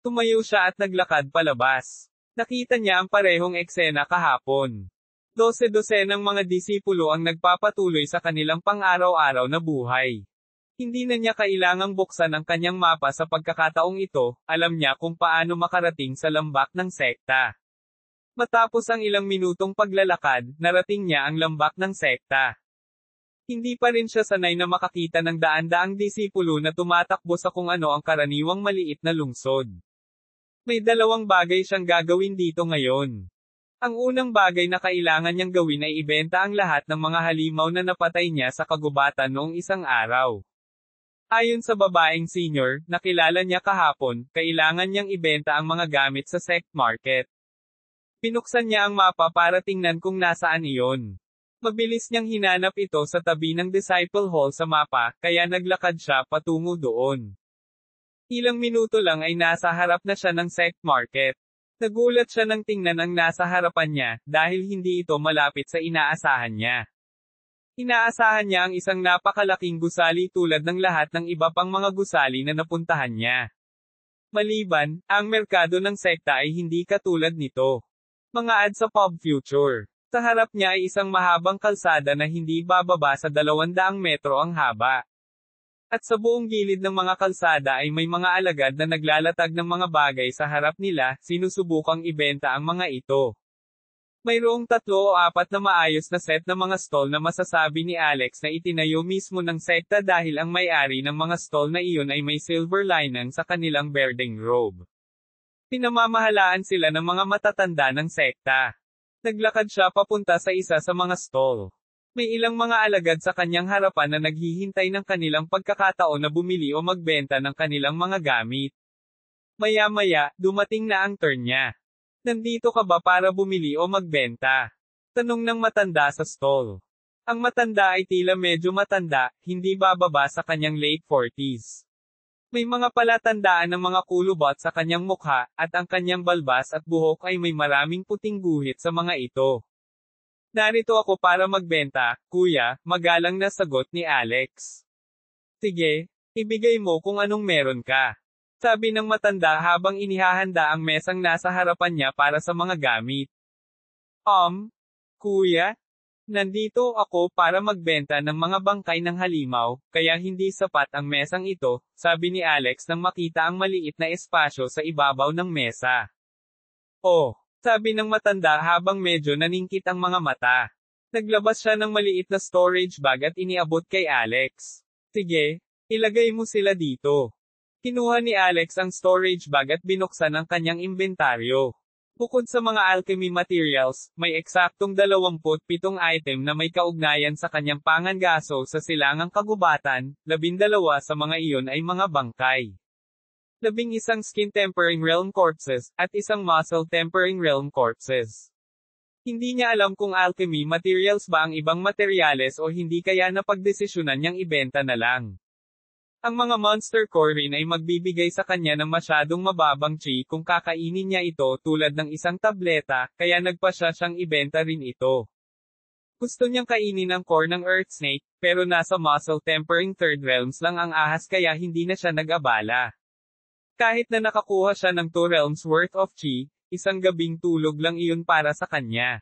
Tumayo siya at naglakad palabas. Nakita niya ang parehong eksena kahapon. 12 ng mga disipulo ang nagpapatuloy sa kanilang pang-araw-araw na buhay. Hindi na niya kailangang buksan ang kanyang mapa sa pagkakataong ito, alam niya kung paano makarating sa lambak ng sekta. Matapos ang ilang minutong paglalakad, narating niya ang lambak ng sekta. Hindi pa rin siya sanay na makakita ng daan-daang disipulo na tumatakbo sa kung ano ang karaniwang maliit na lungsod. May dalawang bagay siyang gagawin dito ngayon. Ang unang bagay na kailangan niyang gawin ay ibenta ang lahat ng mga halimaw na napatay niya sa kagubatan noong isang araw. Ayon sa babaeng senior, na kilala niya kahapon, kailangan niyang ibenta ang mga gamit sa sect market. Pinuksan niya ang mapa para tingnan kung nasaan iyon. Mabilis niyang hinanap ito sa tabi ng Disciple Hall sa mapa, kaya naglakad siya patungo doon. Ilang minuto lang ay nasa harap na siya ng sect market. Nagulat siya nang tingnan ang nasa harapan niya, dahil hindi ito malapit sa inaasahan niya. Inaasahan niya ang isang napakalaking gusali tulad ng lahat ng iba pang mga gusali na napuntahan niya. Maliban, ang merkado ng sekta ay hindi katulad nito. Mga ad sa Pub Future. Sa harap niya ay isang mahabang kalsada na hindi bababa sa 200 metro ang haba. At sa buong gilid ng mga kalsada ay may mga alagad na naglalatag ng mga bagay sa harap nila, sinusubukang ibenta ang mga ito. Mayroong 3 o 4 na maayos na set ng mga stall na masasabi ni Alex na itinayo mismo ng sekta dahil ang may-ari ng mga stall na iyon ay may silver lining sa kanilang berdeng robe. Pinamamahalaan sila ng mga matatanda ng sekta. Naglakad siya papunta sa isa sa mga stall. May ilang mga alagad sa kanyang harapan na naghihintay ng kanilang pagkakataon na bumili o magbenta ng kanilang mga gamit. Maya-maya, dumating na ang turn niya. Nandito ka ba para bumili o magbenta? Tanong ng matanda sa stall. Ang matanda ay tila medyo matanda, hindi bababa sa kanyang late 40s. May mga palatandaan ng mga kulubot sa kanyang mukha, at ang kanyang balbas at buhok ay may maraming puting guhit sa mga ito. Narito ako para magbenta, kuya, magalang na sagot ni Alex. Sige, ibigay mo kung anong meron ka. Sabi ng matanda habang inihahanda ang mesang nasa harapan niya para sa mga gamit. Kuya? Nandito ako para magbenta ng mga bangkay ng halimaw, kaya hindi sapat ang mesang ito, sabi ni Alex nang makita ang maliit na espasyo sa ibabaw ng mesa. Oh! Sabi ng matanda habang medyo naningkit ang mga mata. Naglabas siya ng maliit na storage bag at iniabot kay Alex. Sige, ilagay mo sila dito. Kinuha ni Alex ang storage bag at binuksan ang kanyang inventaryo. Bukod sa mga alchemy materials, may eksaktong 27 item na may kaugnayan sa kanyang pangangaso sa silangang kagubatan, 12 sa mga iyon ay mga bangkay. 11 skin-tempering realm corpses, at isang muscle-tempering realm corpses. Hindi niya alam kung alchemy materials ba ang ibang materyales o hindi kaya napagdesisyonan niyang ibenta na lang. Ang mga monster core rin ay magbibigay sa kanya ng masyadong mababang chi kung kakainin niya ito tulad ng isang tableta, kaya nagpasya siyang ibenta rin ito. Gusto niyang kainin ang core ng Earth Snake, pero nasa muscle-tempering third realms lang ang ahas kaya hindi na siya nag-abala. Kahit na nakakuha siya ng 2 realms worth of chi, isang gabing tulog lang iyon para sa kanya.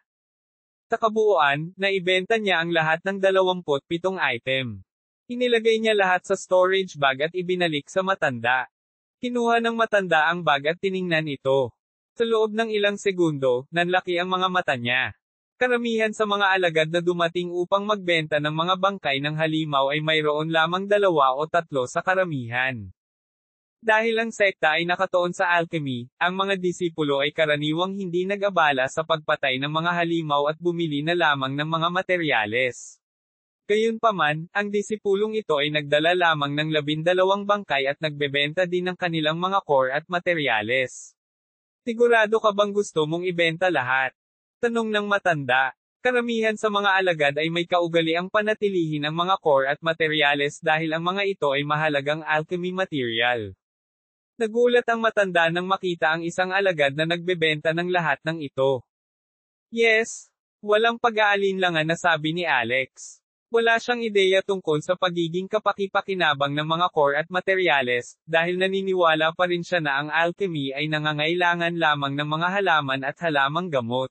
Sa kabuuan, naibenta niya ang lahat ng 27 item. Inilagay niya lahat sa storage bag at ibinalik sa matanda. Kinuha ng matanda ang bag at tiningnan ito. Sa loob ng ilang segundo, nanlaki ang mga mata niya. Karamihan sa mga alagad na dumating upang magbenta ng mga bangkay ng halimaw ay mayroon lamang 2 o 3 sa karamihan. Dahil ang sekta ay nakatuon sa alchemy, ang mga disipulo ay karaniwang hindi nag-abala sa pagpatay ng mga halimaw at bumili na lamang ng mga materyales. Gayunpaman, ang disipulong ito ay nagdala lamang ng 12 bangkay at nagbebenta din ng kanilang mga core at materyales. Sigurado ka bang gusto mong ibenta lahat? Tanong ng matanda. Karamihan sa mga alagad ay may kaugaliang panatilihin ang mga core at materyales dahil ang mga ito ay mahalagang alchemy material. Nagulat ang matanda nang makita ang isang alagad na nagbebenta ng lahat ng ito. Yes, walang pag-aalinlangan na sabi ni Alex. Wala siyang ideya tungkol sa pagiging kapaki-pakinabang ng mga core at materyales, dahil naniniwala pa rin siya na ang alchemy ay nangangailangan lamang ng mga halaman at halamang gamot.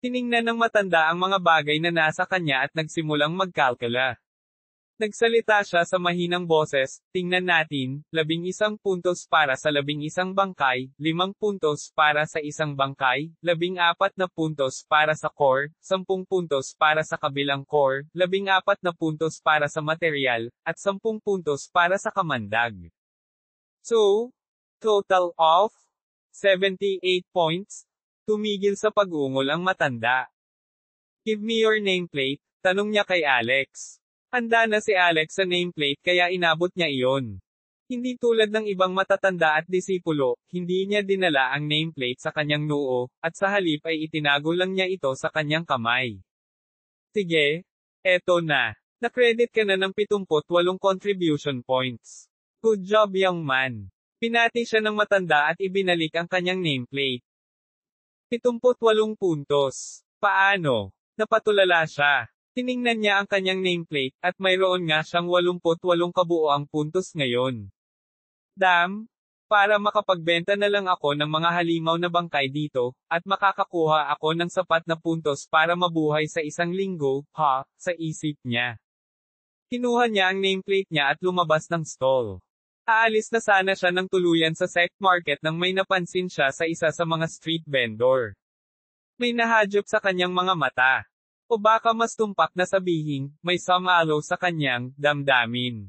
Tiningnan ng matanda ang mga bagay na nasa kanya at nagsimulang magkalkula. Nagsalita siya sa mahinang boses, tingnan natin, 11 puntos para sa 11 bangkay, 5 puntos para sa isang bangkay, 14 na puntos para sa core, 10 puntos para sa kabilang core, 14 na puntos para sa material, at 10 puntos para sa kamandag. So, total of 78 points. Tumigil sa pag-ungol ang matanda. Give me your nameplate, tanong niya kay Alex. Handa na si Alex sa nameplate kaya inabot niya iyon. Hindi tulad ng ibang matatanda at disipulo, hindi niya dinala ang nameplate sa kanyang noo, at sa halip ay itinago lang niya ito sa kanyang kamay. Sige, eto na. Na-credit ka na ng 78 contribution points. Good job young man. Pinati siya ng matanda at ibinalik ang kanyang nameplate. 78 puntos. Paano? Napatulala siya. Tiningnan niya ang kanyang nameplate, at mayroon nga siyang 88 kabuoang puntos ngayon. Damn! Para makapagbenta na lang ako ng mga halimaw na bangkay dito, at makakakuha ako ng sapat na puntos para mabuhay sa isang linggo, sa isip niya. Kinuha niya ang nameplate niya at lumabas ng stall. Aalis na sana siya ng tuluyan sa sect market nang may napansin siya sa isa sa mga street vendor. May nahadyop sa kanyang mga mata. O baka mas tumpak na sabihin, may sumalo sa kanyang damdamin.